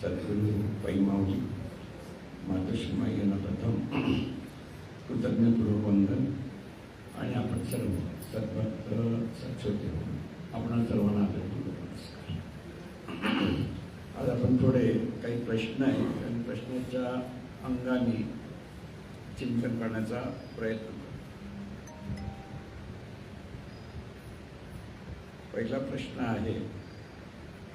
सद्गुरू पैमावली मातोश्रीमा यांना प्रथम कृतज्ञपूर्वक वंदन. आणि आपण सर्व सद्भक्त सच्चोते आपण सर्वांना आदरपूर्वक नमस्कार. आज आपण थोडे काही प्रश्न आहेत आणि प्रश्नाच्या अंगाने चिंतन करण्याचा प्रयत्न करू. पहिला प्रश्न आहे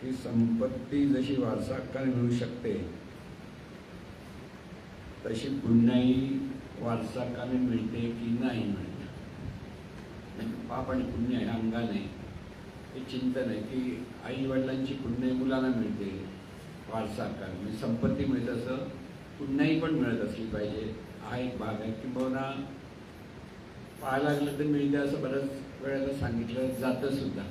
की संपत्ती जशी वारसा हक्काने मिळू शकते तशी पुण्याही वारसा हक्काने मिळते की नाही मिळते. पाप आणि पुण्य या अंगाने हे चिंतन आहे की आई वडिलांची पुण्य मुलांना मिळते वारसा हक्काने, म्हणजे संपत्ती मिळते असं पुण्याही पण मिळत असली पाहिजे हा एक भाग आहे. किंवा पाहायला लागलं तर मिळते असं बऱ्याच वेळेला सांगितलं जातं सुद्धा.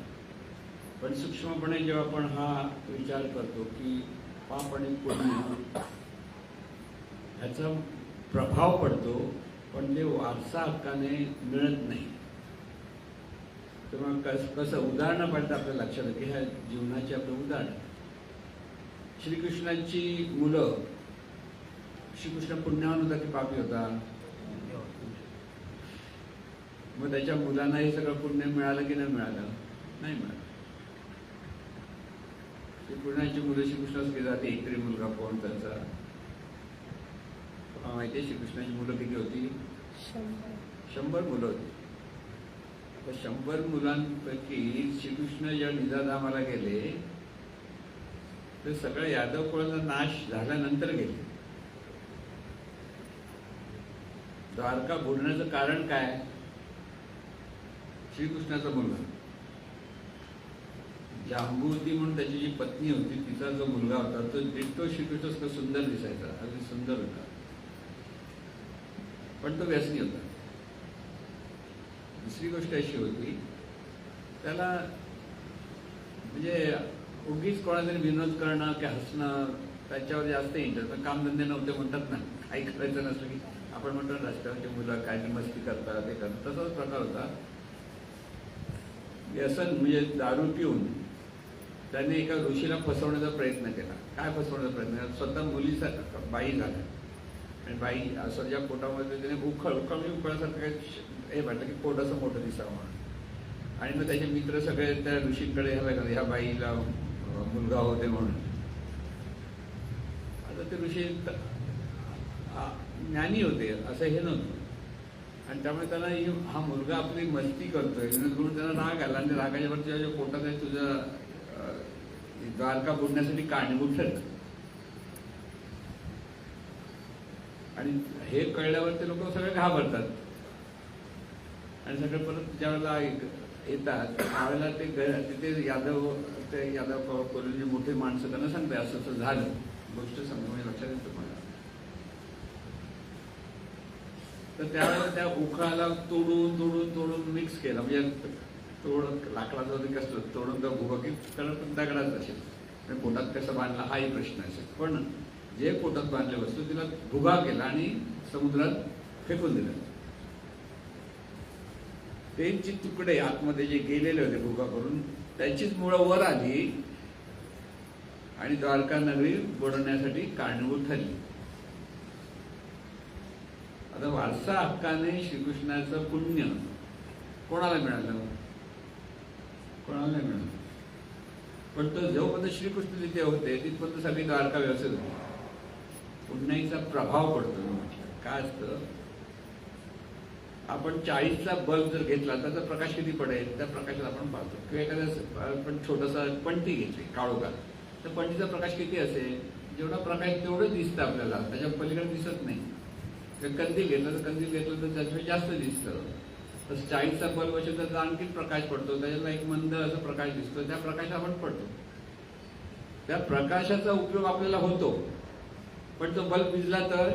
पण सूक्ष्मपणे जेव्हा आपण हा विचार करतो की पाप आणि पुण्य ह्याचा प्रभाव पडतो पण ते वारसा हक्काने मिळत नाही. तेव्हा कसं उदाहरणं पाहिजे आपल्या लक्षात आहे की ह्या जीवनाचे आपलं उदाहरण. श्रीकृष्णांची मुलं, श्रीकृष्ण पुण्यावान होता की पापी होता? मग त्याच्या मुलांना हे सगळं पुण्य मिळालं की नाही मिळालं? नाही मिळालं. श्रीकृष्णांची मुलं श्रीकृष्णाच केली जाते. एक तरी मुलगा कोण त्यांचा माहिती आहे? श्रीकृष्णाची मुलं किती होती? 100 मुलं होती. तर 100 मुलांपैकी श्रीकृष्ण जेव्हा निजाधामाला गेले तर सगळ्या यादव कुळाचा नाश झाल्यानंतर गेले. द्वारका बुडण्याचं कारण काय? श्रीकृष्णाचा मुलगा जांबुवती म्हणून त्याची जी पत्नी होती तिचा जो मुलगा होता तो डिट्टो श्रीकृष्ण सुंदर दिसायचा, अगदी सुंदर होता, पण तो व्यसनी होता. दुसरी गोष्ट अशी होती त्याला म्हणजे उगीच कोणातरी विनोद करणं की हसणं त्याच्यावर जास्त इंटरेस्ट. कामधंदे नव्हते म्हणतात ना, काही करायचं नसलं की आपण म्हणतो रस्त्यावरची मुलं काय मस्ती करतात ते करतात, तसाच प्रकार होता. व्यसन म्हणजे दारू पिऊन त्याने एका ऋषीला फसवण्याचा प्रयत्न केला. काय फसवण्याचा प्रयत्न केला? स्वतः मुलीचा बाई झाला आणि बाई असं ज्या पोटामध्ये त्याने उकळासारखं काही हे वाटलं की पोट असं मोठं दिसावं म्हणून. आणि मग त्याचे मित्र सगळे त्या ऋषींकडे ह्या बाईला मुलगा होते म्हणून. आता ते ऋषी ज्ञानी होते असं हे नव्हतं आणि त्यामुळे त्याला हा मुलगा आपली मस्ती करतोय म्हणून त्याला राग आला आणि रागाच्या वरती ज्या पोटात आहे तुझं द्वारका बुडण्यासाठी कारणीभूत ठरलं. आणि हे कळल्यावर ते लोक सगळे घाबरतात आणि सगळे परत ज्या वेळेला येतात त्यावेळेला ते तिथे यादव कोल्हे मोठे माणसं त्यांना सांगते असं असं झालं. गोष्ट सांगतो म्हणजे लक्षात येतं मला. तर त्यावेळेला त्या उखाला तोडून मिक्स केला, म्हणजे लाकडाचा वगैरे कसं तोडून तो भुगा की पण दगडाच असेल पोटात कसं बांधला हाही प्रश्न असेल. पण जे पोटात बांधले वस्तू तिला भुगा केला आणि समुद्रात फेकून दिलं. त्यांची तुकडे आतमध्ये जे गेलेले होते भुगा करून त्यांचीच मुळं वर आली आणि द्वारका नगरी बुडवण्यासाठी कारणीभूत ठरली. आता वारसा हक्काने श्रीकृष्णाचं पुण्य कोणाला मिळालं? कोणाला नाही मिळालं. पण तो जोपर्यंत श्रीकृष्ण तिथे होते तिथपर्यंत सगळी द्वारका व्यवस्थित होती. पुण्याचा प्रभाव पडतो. म्हटलं काय असतं, आपण 40चा बल्ब जर घेतला तर त्याचा प्रकाश किती पडेल त्या प्रकाशात आपण पाहतो. किंवा एखाद्या आपण छोटासा पणती घेतली काळोखात तर पणतीचा प्रकाश किती असेल? जेवढा प्रकाश तेवढं दिसतं आपल्याला, त्याच्या पलीकडे दिसत नाही. कंदील घेतलं तर कंदील घेतलं तर त्याच्यापेक्षा जास्त दिसतं. तसं 40चा बल्ब असेल तर आणखी प्रकाश पडतो, त्याच्याला एक मंद असा प्रकाश दिसतो, त्या प्रकाशात आपण पडतो. त्या प्रकाशाचा उपयोग आपल्याला होतो. पण तो बल्ब विझला तर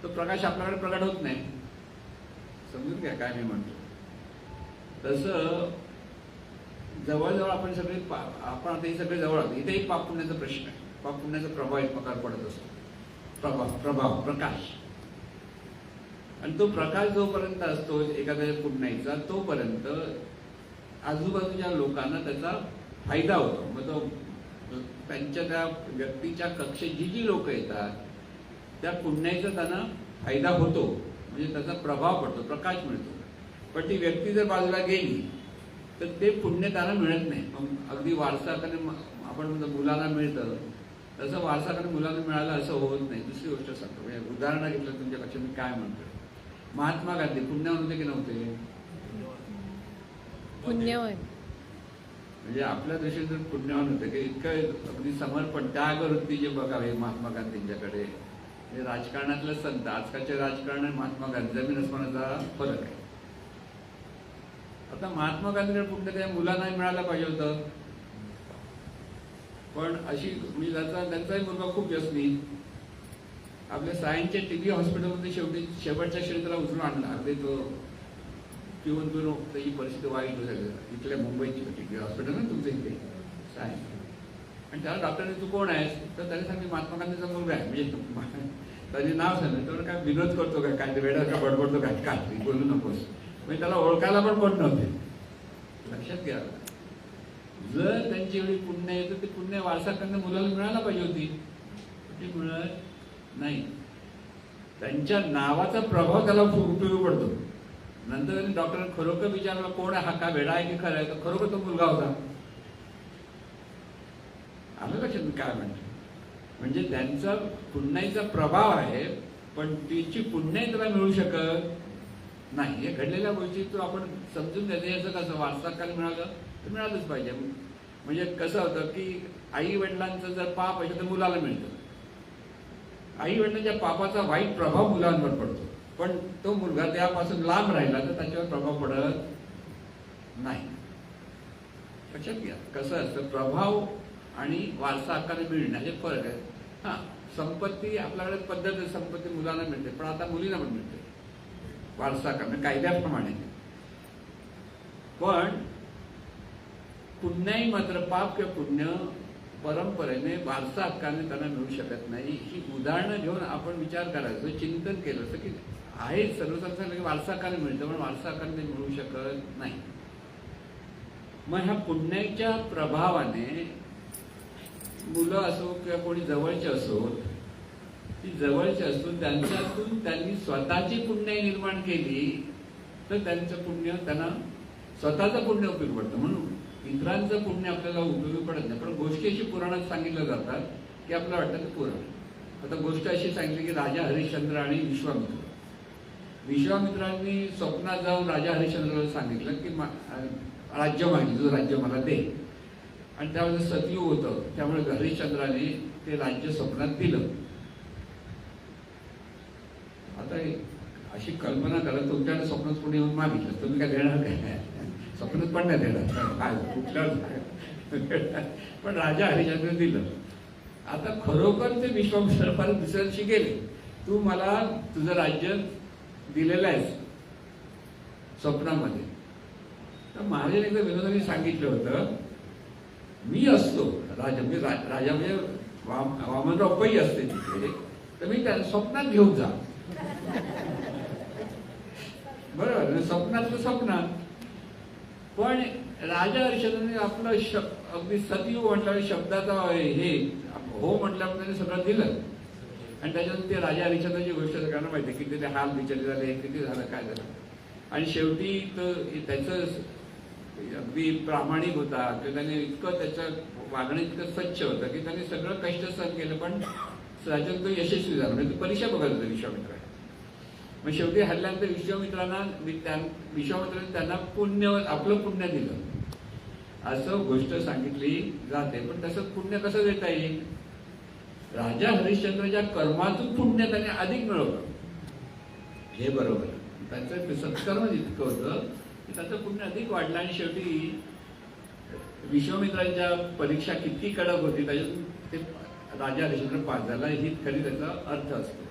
तो प्रकाश आपल्याकडे प्रकट होत नाही. समजून घ्या काय मी म्हणतो. तसं जवळजवळ आपण सगळे आपण आता हे सगळे जवळ आहोत. इथेही पाप पुण्याचा प्रश्न आहे. पाप पुण्याचा प्रभाव एक प्रकार पडत असतो. प्रकाश. आणि तो प्रकाश जोपर्यंत असतो एखाद्या पुण्याचा तोपर्यंत आजूबाजूच्या लोकांना त्याचा फायदा होतो. मग तो त्यांच्या त्या व्यक्तीच्या कक्षेत जी जी लोक येतात त्या पुण्याचा त्यांना फायदा होतो, म्हणजे त्याचा प्रभाव पडतो, प्रकाश मिळतो. पण ती व्यक्ती जर बाजूला गेली तर ते पुण्य त्यांना मिळत नाही. अगदी वारसाकडे आपण म्हणतो मुलांना मिळतं तसं वारसाकडे मुलांना मिळालं असं होत नाही. दुसरी गोष्ट सांगतो, म्हणजे उदाहरण घेतलं तुमच्या लक्षात मी काय म्हणतो. महात्मा गांधी पुण्यावर होते की नव्हते? पुण्यवान. म्हणजे आपल्या देशात जर पुण्यावान होते की इतकं अगदी समर्पण त्यागवृत्ती जे बघावे महात्मा गांधींच्याकडे. हे राजकारणातलं संत, आजकालचे राजकारण आणि महात्मा गांधी जमीन अस्मानाचा फरक आहे. आता महात्मा गांधीकडे पुण्य त्या मुलांना मिळायला पाहिजे होतं, पण अशी म्हणजे त्यांचाही मुलगा खूप व्यसनी आपल्या सायन्सच्या टीबी हॉस्पिटलमध्ये शेवटी शेवटच्या क्षेत्राला उचलून आणला. अगदी तो पिऊन पिऊन त्याची परिस्थिती वाईट होत आहे. इथल्या मुंबईची टीबी हॉस्पिटल ना तुमच्या इथे सायन्स. आणि त्याला डॉक्टरने तू कोण आहेस तर त्याने सांगितलं महात्मा गांधीचा मुलगा आहे. म्हणजे त्याचे नाव सांगितलं तर काय विनोद करतो काय, काय वेळा का बडबडतो काय, काय बोलू नकोस. म्हणजे त्याला ओळखायला पण कोण नव्हते. लक्षात घ्या, जर त्यांची एवढी पुण्य आहे तर ते पुण्य वारसाकडनं मुलाला मिळायला पाहिजे होती, ती मिळत नाही. त्यांच्या नावाचा प्रभाव त्याला उपयोगी पडतो. नंतर त्यांनी डॉक्टर खरोखर विचारलं कोण आहे, हा का वेडा आहे की खरं आहे, तर खरोखर तो मुलगा होता. आलं लक्षात मी काय म्हणतो. म्हणजे त्यांचा पुण्याचा प्रभाव आहे, पण तिची पुण्य त्याला मिळू शकत नाही. हे घडलेल्या गोष्टी तो आपण समजून घ्यायचं. याचं कसं वारसाकाल मिळालं तर मिळालंच पाहिजे. म्हणजे कसं होतं की आई वडिलांचं जर पाप आहे तर मुलाला मिळतं. आई वडिलांच्या पापाचा वाईट प्रभाव मुलांवर पडतो, पण तो मुलगा त्यापासून लांब राहिला तर त्याच्यावर प्रभाव पडत नाही. लक्षात घ्या कसं असतं, प्रभाव आणि वारसा हक्काने मिळणं हे फरक आहे. हा, संपत्ती आपल्याकडे पद्धत आहे, संपत्ती मुलांना मिळते, पण आता मुलींना पण मिळते वारसा हक्काने कायद्याप्रमाणे. पण पुण्याही मात्र पाप किंवा पुण्य परंपरेने वारसा हक्काने त्यांना मिळू शकत नाही. ही उदाहरणं घेऊन आपण विचार करायचं, चिंतन केलं असं की आहे सर्वसाधारण वारसा हक्काने मिळतं, पण वारसा हक्काने मिळू शकत नाही. मग ह्या पुण्याच्या प्रभावाने मुलं असो किंवा कोणी जवळचे असो, ती जवळचे असून त्यांच्यातून त्यांनी स्वतःची पुण्य निर्माण केली तर त्यांचं पुण्य त्यांना स्वतःचं पुण्य उपयोगी पडतं. म्हणून इतरांचं पुण्य आपल्याला उपयोगी पडत नाही. पण गोष्टी अशी पुराणात सांगितल्या जातात की आपल्याला वाटतं ते पुराण. आता गोष्ट अशी सांगितली की राजा हरिश्चंद्र आणि विश्वामित्र. विश्वामित्रांनी स्वप्नात जाऊन राजा हरिश्चंद्राला सांगितलं की राज्य मागितलं, जो राज्य मला दे. आणि त्यावेळेस सतयुग होतं, त्यामुळे हरिश्चंद्राने ते राज्य स्वप्नात दिलं. आता अशी कल्पना करा, तुमच्याकडे स्वप्नात पुढे येऊन मागितलं, तुम्ही काय देणार काय? स्वप्नात पण नाही देणार काय, कुठल्या. पण राजा हरिश्चंद्र दिलं. आता खरोखर ते विश्वामित्र परत दुसऱ्या दिवशी गेले, तू मला तुझं राज्य दिलेलं आहेस स्वप्नामध्ये. तर महाराजांनी एकदा विनोदाने सांगितलं होतं, मी असतो राजा, मी राजा म्हणजे वामनराव पै असते तिकडे, तर मी त्या स्वप्नात घेऊन जा. बरोबर, स्वप्नातलं स्वप्नात. पण राजा हरिश्चंद्राने आपलं अगदी सतयुग म्हटलं, शब्दाचा हे हो म्हटल्यावर त्याने सगळं दिलं. आणि त्याच्यातून ते राजा हरिश्चंद्राची गोष्ट सगळ्यांना माहिती आहे, किती ते हाल बिचारे झाले, किती झालं काय झालं. आणि शेवटी त्याचं अगदी प्रामाणिक होता, त्याने इतकं त्याचं वागणं इतकं स्वच्छ होतं की त्याने सगळं कष्ट सहन केलं, पण त्याच्यात तो यशस्वी झाला. म्हणजे परीक्षा बघत होता विश्वामित्र. मग शेवटी हल्ल्यानंतर विश्वामित्राने त्यांना पुण्य, आपलं पुण्य दिलं असं गोष्ट सांगितली जाते. पण तसं पुण्य कसं देता येईल? राजा हरिश्चंद्राच्या कर्मातून पुण्य त्याने अधिक मिळवलं, हे बरोबर. त्यांचं सत्कर्म इतकं होतं की त्याचं पुण्य अधिक वाढलं. आणि शेवटी विश्वामित्रांच्या परीक्षा किती कडक होती, त्याच्यातून ते राजा हरिश्चंद्र पास झाला, ही खरी त्याचा अर्थ असतो.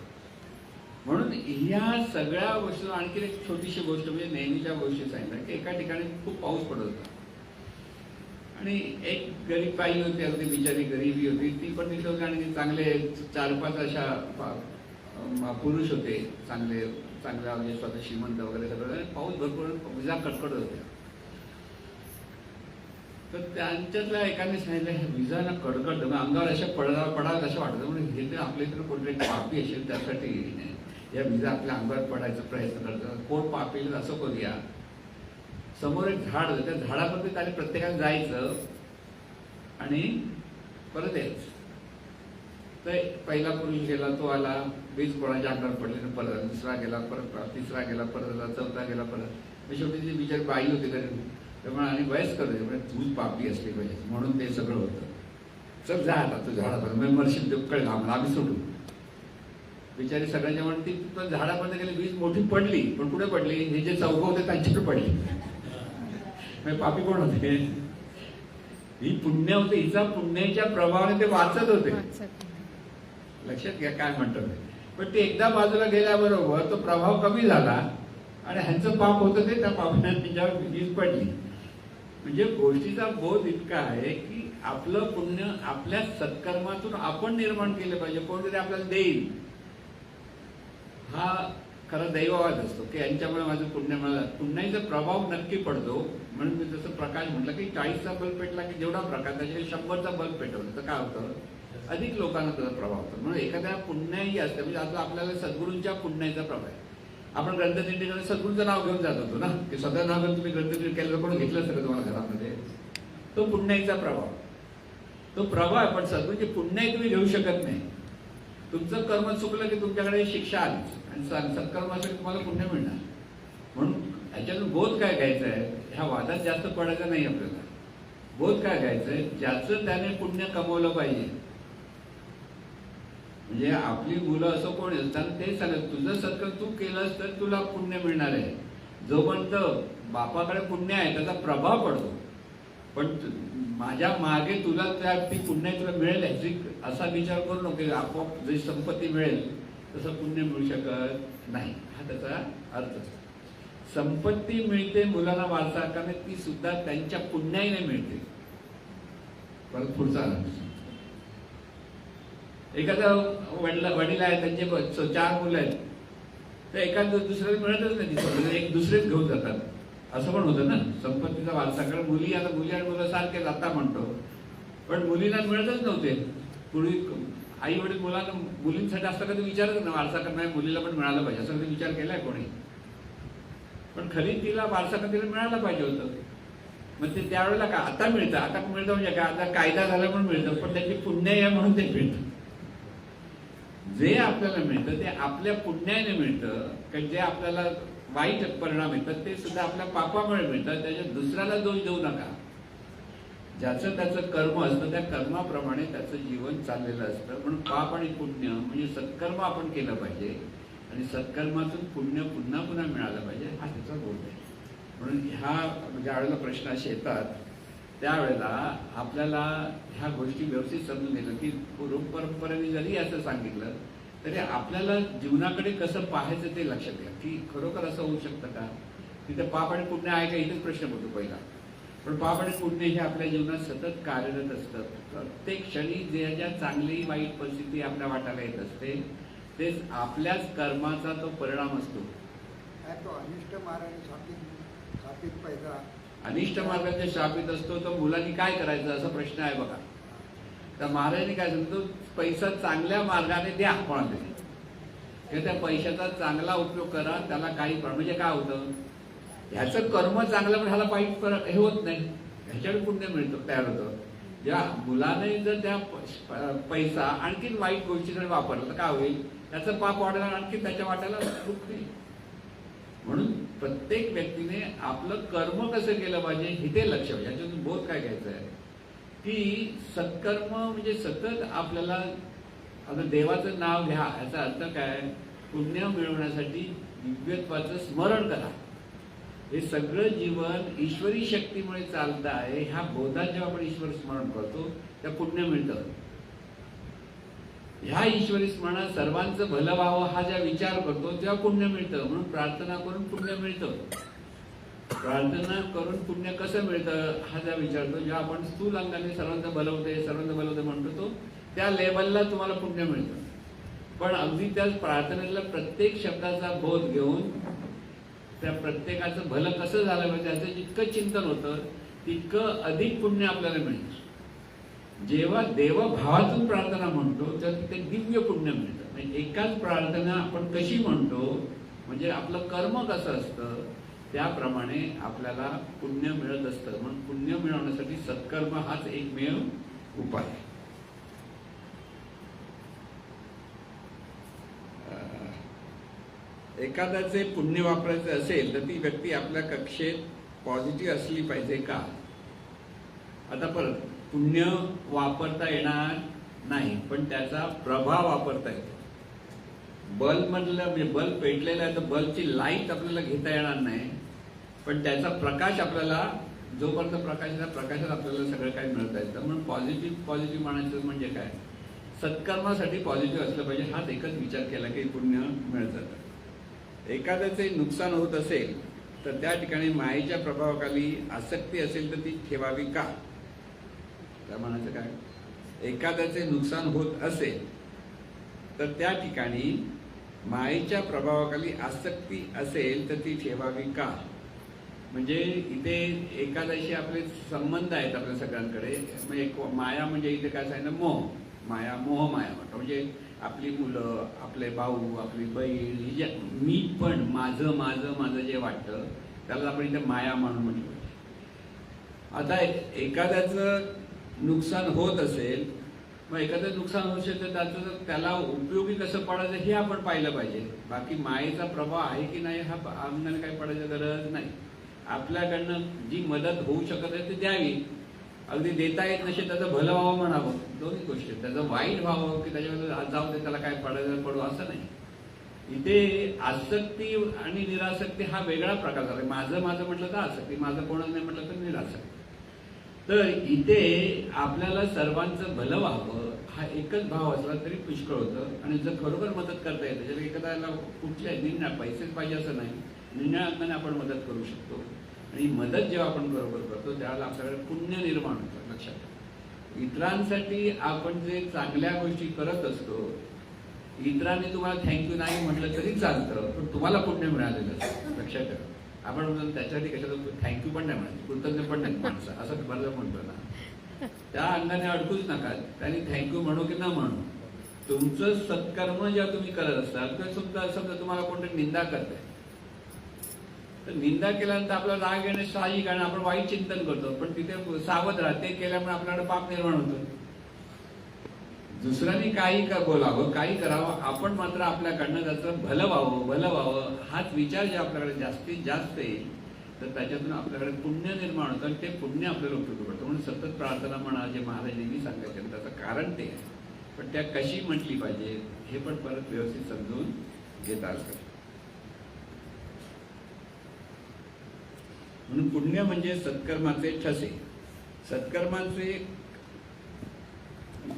म्हणून ह्या सगळ्या गोष्टी. आणखी एक छोटीशी गोष्ट म्हणजे नेहमीच्या गोष्टी सांगितल्या की एका ठिकाणी खूप पाऊस पडत होता आणि एक गरीब बाई होती, अगदी बिचारी गरिबी होती, ती पण तिथे होती. आणि चांगले 4-5 अशा पुरुष होते, चांगल्या म्हणजे स्वतः श्रीमंत वगैरे सगळं. पाऊस भरपूर, विजा कडकडत होत्या. तर त्यांच्यातल्या एकाने सांगितलं हे विजाला कडकड अंगावर अशा पडायला असं वाटतं म्हणजे हे तर आपल्या इकडे कोणतरी पापी असेल त्यासाठी या विजा आपल्या अंगावर पडायचा प्रयत्न करतात. कोण पापी येईल असं करूया. समोर एक झाड होतं, त्या झाडापर्यंत त्याने प्रत्येकाने जायचं आणि परत यायचं. तर पहिला पुरुष गेला, तो आला, वीज कोणाच्या अंगावर पडली, परत दुसरा गेला, परत तिसरा गेला, परत आला, चौथा गेला, परत शेवटी ती बिचारी बाई होती घरी त्यामुळे आणि वयस्कर होते म्हणजे तूच पापी असली पाहिजे म्हणून ते सगळं होतं. चल जा आता तू झाडापर्यंत मरशील ते कळलं आम्हाला, आम्ही सोडू. बिचारी सगळ्यांच्या म्हणून ती पण झाडापर्यंत गेली, वीज मोठी पडली, पण कुठे पडली? हे जे चौघ होते त्यांच्याकडे पडली. म्हणजे पापी कोण होते? ही पुण्य होते, हिचा पुण्याच्या प्रभावाने ते वाचत होते. लक्षात घ्या काय म्हणतात. पण ते एकदा बाजूला गेल्याबरोबर तो प्रभाव कमी झाला आणि ह्यांचं पाप होतं ते त्या पापाने तिच्यावर वीज पडली. म्हणजे गोष्टीचा बोध इतका आहे की आपलं पुण्य आपल्या सत्कर्मातून आपण निर्माण केलं पाहिजे. कोणतरी आपल्याला देईल हा खरा दैववाद असतो की यांच्यामुळे माझं पुण्य मिळालं. पुण्याचा प्रभाव नक्की पडतो. म्हणून मी जसं प्रकाश म्हटलं की 40चा बल्ब पेटला की जेवढा प्रकाश त्याच्या 100चा बल्ब पेटवला तर काय होतं, अधिक लोकांना त्याचा प्रभाव होतो. म्हणून एखाद्या पुण्याही असते म्हणजे आता आपल्याला सद्गुरूंच्या पुण्याचा प्रभाव आहे. आपण ग्रंथदिंडीकडे सद्गुरूंचं नाव घेऊन जात होतो ना की सगळं नाव घेऊन तुम्ही ग्रंथदिंडी केलं कोण घेतलं सगळं तुम्हाला घरामध्ये, तो पुण्याचा प्रभाव. तो प्रभाव आहे. पण सद्गुरूची पुण्याही तुम्ही घेऊ शकत नाही. तुमचं कर्म चुकलं की तुमच्याकडे शिक्षा आली आणि सत्कर्मासाठी तुम्हाला पुण्य मिळणार. म्हणून ह्याच्यातून बोध काय घ्यायचा आहे, ह्या वादात जास्त पडायचं नाही आपल्याला. बोध काय घ्यायचं आहे, ज्याचं त्याने पुण्य कमवलं पाहिजे. म्हणजे आपली मुलं असं कोण असतात ते सांगत तुझं सत्कर्म तू केलंस तर तुला पुण्य मिळणार आहे. जोपर्यंत बापाकडे पुण्य आहे त्याचा प्रभाव पडतो. पण माझ्या मागे तुला त्या ती पुण्य तुला मिळेल ह्याची असा विचार करू नको. आपोआप जी संपत्ती मिळेल तसं पुण्य मिळू शकत नाही. हा त्याचा अर्थ असतो. संपत्ती मिळते मुलांना वारसा हक्काने, ती सुद्धा त्यांच्या पुण्याने मिळते. परत पुढचा एखादा वडील आहे त्यांचे 4 मुलं आहेत तर एखाद दुसऱ्याला मिळतच नाही, एक दुसरेच घेऊन जातात. असं पण होतं ना संपत्तीचा वारसा. कारण मुली आता मुली आणि मुलं सारखेच आता म्हणतो, पण मुलींना मिळतच नव्हते. पूर्वी आई वडील मुलींसाठी असं कधी विचारच ना वारसा करणार मुलीला पण मिळालं पाहिजे असं कधी विचार केलाय कोणी. पण खरी तिला वारसा तिला मिळायला पाहिजे होतं. मग ते त्यावेळेला का आता मिळतं, आता मिळतं म्हणजे काय आता कायदा झाला म्हणून मिळतं, पण त्याची पुण्य आहे म्हणून ते मिळतं. जे आपल्याला मिळतं ते आपल्या पुण्याने मिळतं. कारण जे आपल्याला वाईट परिणाम येतात ते सुद्धा आपल्या पापामुळे मिळतात. त्याच्यात दुसऱ्याला दोष देऊ नका. ज्याचं त्याचं कर्म असतं त्या कर्माप्रमाणे त्याचं जीवन चाललेलं असतं. म्हणून पाप आणि पुण्य म्हणजे सत्कर्म आपण केलं पाहिजे आणि सत्कर्मातून पुण्य पुन्हा पुन्हा मिळालं पाहिजे हा त्याचा बोध आहे. म्हणून ह्या ज्या वेळेला प्रश्न असे येतात त्यावेळेला आपल्याला ह्या गोष्टी व्यवस्थित समजून घेणं की पूर्व परंपरेने जरी असं सांगितलं तरी आपल्याला जीवनाकडे कसं पाहायचं ते लक्षात घ्या की खरोखर असं होऊ शकतं का. तिथे पाप आणि पुण्य आहे का इथेच प्रश्न पडतो पहिला. पण पाप आणि पुण्य हे आपल्या जीवनात सतत कार्यरत असतं. प्रत्येक क्षणी जे ज्या चांगली वाईट परिस्थिती आपल्या वाटायला येत असते तेच आपल्याच कर्माचा तो परिणाम असतो. अनिष्ट मार्गाचे शापित असतो तर मुलांनी काय करायचं असा प्रश्न आहे बघा. तर महाराजांनी काय सांगतो पैसा चांगल्या मार्गाने द्या कोणाला, त्या पैशाचा चांगला उपयोग करा. त्याला काही म्हणजे काय होतं ह्याचं कर्म चांगलं पण ह्याला वाईट हे होत नाही, ह्याच्याकडे पुण्य मिळतं तयार होतं. ज्या मुलाने जर त्या पैसा आणखीन वाईट गोष्टीकडे वापरला तर काय होईल, त्याचं पाप वाढणार आणखी त्याच्या वाट्याला दुःख नाही. म्हणून प्रत्येक व्यक्तीने आपलं कर्म कसं केलं पाहिजे हे ते लक्ष पाहिजे. याच्यातून बोध काय घ्यायचं आहे की सत्कर्म म्हणजे सतत आपल्याला आता देवाचं नाव घ्या याचा अर्थ काय, पुण्य मिळवण्यासाठी दिव्यत्वाचं स्मरण करा. हे सगळं जीवन ईश्वरी शक्तीमुळे चालतं आहे. ह्या बोधात जेव्हा आपण ईश्वर स्मरण करतो त्या पुण्य मिळतं. ह्या ईश्वरी स्मरणात सर्वांचं भलं व्हावं हा ज्या विचार करतो तेव्हा पुण्य मिळतं. म्हणून प्रार्थना करून पुण्य मिळतं. प्रार्थना करून पुण्य कसं मिळतं हा ज्या विचारतो, जेव्हा आपण स्थूल अंगाने सर्वांचं भलवते म्हणतो तो त्या लेवलला तुम्हाला पुण्य मिळतं. पण अगदी त्या प्रार्थनेतल्या प्रत्येक शब्दाचा बोध घेऊन त्या प्रत्येकाचं भलं कसं झालं पाहिजे त्याचं जितकं चिंतन होतं तितकं अधिक पुण्य आपल्याला मिळतं. जेव्हा देवभावातून प्रार्थना म्हणतो तर तिथे दिव्य पुण्य मिळतं. म्हणजे एकाच प्रार्थना आपण कशी म्हणतो, म्हणजे आपलं कर्म कसं असतं त्याप्रमाणे आपल्याला पुण्य मिळत असतं. म्हणून पुण्य मिळवण्यासाठी सत्कर्म हाच एकमेव उपाय आहे. एखाद्याचे पुण्य वापरायचे असेल तर ती व्यक्ती आपल्या कक्षेत पॉझिटिव्ह असली पाहिजे का? आता परत, पुण्य वापरता येणार नाही पण त्याचा प्रभाव वापरता येतो. बल्ब मधलं म्हणजे बल्ब पेटलेला आहे तर बल्बची लाईट आपल्याला घेता येणार नाही, पण त्याचा प्रकाश आपल्याला, जोपर्यंत प्रकाश आहे त्या प्रकाशात आपल्याला सगळं काही मिळता येतं. म्हणून पॉझिटिव्ह म्हणायचं म्हणजे काय, सत्कर्मासाठी पॉझिटिव्ह असलं पाहिजे. हाच एकच विचार केला की पुण्य मिळत जातं. एखाद्याचे नुकसान होत असेल तर त्या ठिकाणी मायेच्या प्रभावाखाली आसक्ती असेल तर ती ठेवावी का? त्या म्हणायचं काय, एखाद्याचे नुकसान होत असेल तर त्या ठिकाणी मायेच्या प्रभावाखाली आसक्ती असेल तर ती ठेवावी का? म्हणजे इथे एखाद्याशी आपले संबंध आहेत आपल्या सगळ्यांकडे. म्हणजे माया म्हणजे इथे काय सांगितलं, मोह माया, मोहमाया म्हणतो. म्हणजे आपली मुलं, आपले भाऊ, आपली बहीण, ही जे मी पण माझं माझं माझं जे वाटतं त्याला आपण इथे माया म्हणून म्हटलं. आता एखाद्याचं नुकसान होत असेल, मग एखादं नुकसान होत असेल तर त्याला उपयोगी कसं पडायचं हे आपण पाहिलं पाहिजे. बाकी मायेचा प्रभाव आहे की नाही हा अंगाने काही पडायची गरज नाही. आपल्याकडनं जी मदत होऊ शकत आहे ती द्यावी. अगदी देता येत नसेल त्याचं भलं व्हावं म्हणावं, दोन्ही गोष्टी. त्याचं वाईट व्हावं की त्याच्यामध्ये जाऊ दे त्याला काय पडायचं पडू असं नाही. इथे आसक्ती आणि निरासक्ती हा वेगळा प्रकार झाला. माझं माझं म्हटलं तर आसक्ती, माझं कोणच नाही म्हटलं तर निरासक्ती. तर इथे आपल्याला सर्वांचं भलं व्हावं हा एकच भाव असला तरी पुष्कळ होतं. आणि जर खरोखर मदत करता येते, जर एखाद्याला कुठल्याही निर्णय पैसेच पाहिजे असं नाही, निर्णयाने आपण मदत करू शकतो. आणि मदत जेव्हा आपण बरोबर करतो त्यावेळेला आपल्याकडे पुण्य निर्माण होतं. लक्षात ठेवा, इतरांसाठी आपण जे चांगल्या गोष्टी करत असतो, इतरांनी तुम्हाला थँक्यू नाही म्हटलं तरी चालतं, पण तुम्हाला पुण्य मिळालेलं असतं. लक्षात ठेवा, आपण त्याच्यासाठी कशाला थँक्यू पण नाही म्हणायचं, कृतज्ञ पण नाही माणसं, असं बरं म्हणतो ना. त्या अंगाने अडकूच नका. त्यांनी थँक्यू म्हणू की न म्हणू, तुमचं सत्कर्म जेव्हा तुम्ही करत असाल किंवा समजा तुम्हाला कोणतरी निंदा करताय तर निंदा केल्यानंतर आपला राग येणे साहजिक आहे, आपण वाईट चिंतन करतो. पण तिथे सावध राहते केल्यामुळे आपल्याकडे पाप निर्माण होतं. दुसऱ्यांनी काही बोलावं, काही करावं, आपण मात्र आपल्याकडनं त्याचं भलं व्हावं हाच विचार जे आपल्याकडे जास्तीत जास्त येईल तर त्याच्यातून आपल्याकडे पुण्य निर्माण होतं. आणि ते पुण्य आपल्याला उपयोगी पडतं. म्हणून सतत प्रार्थना म्हणा जे महाराज नेहमी सांगायचे त्याचं कारण ते आहे. पण त्या कशी म्हटली पाहिजे हे पण परत व्यवस्थित समजून घेता आलं. म्हणून पुण्य म्हणजे सत्कर्माचे ठसे. सत्कर्माचे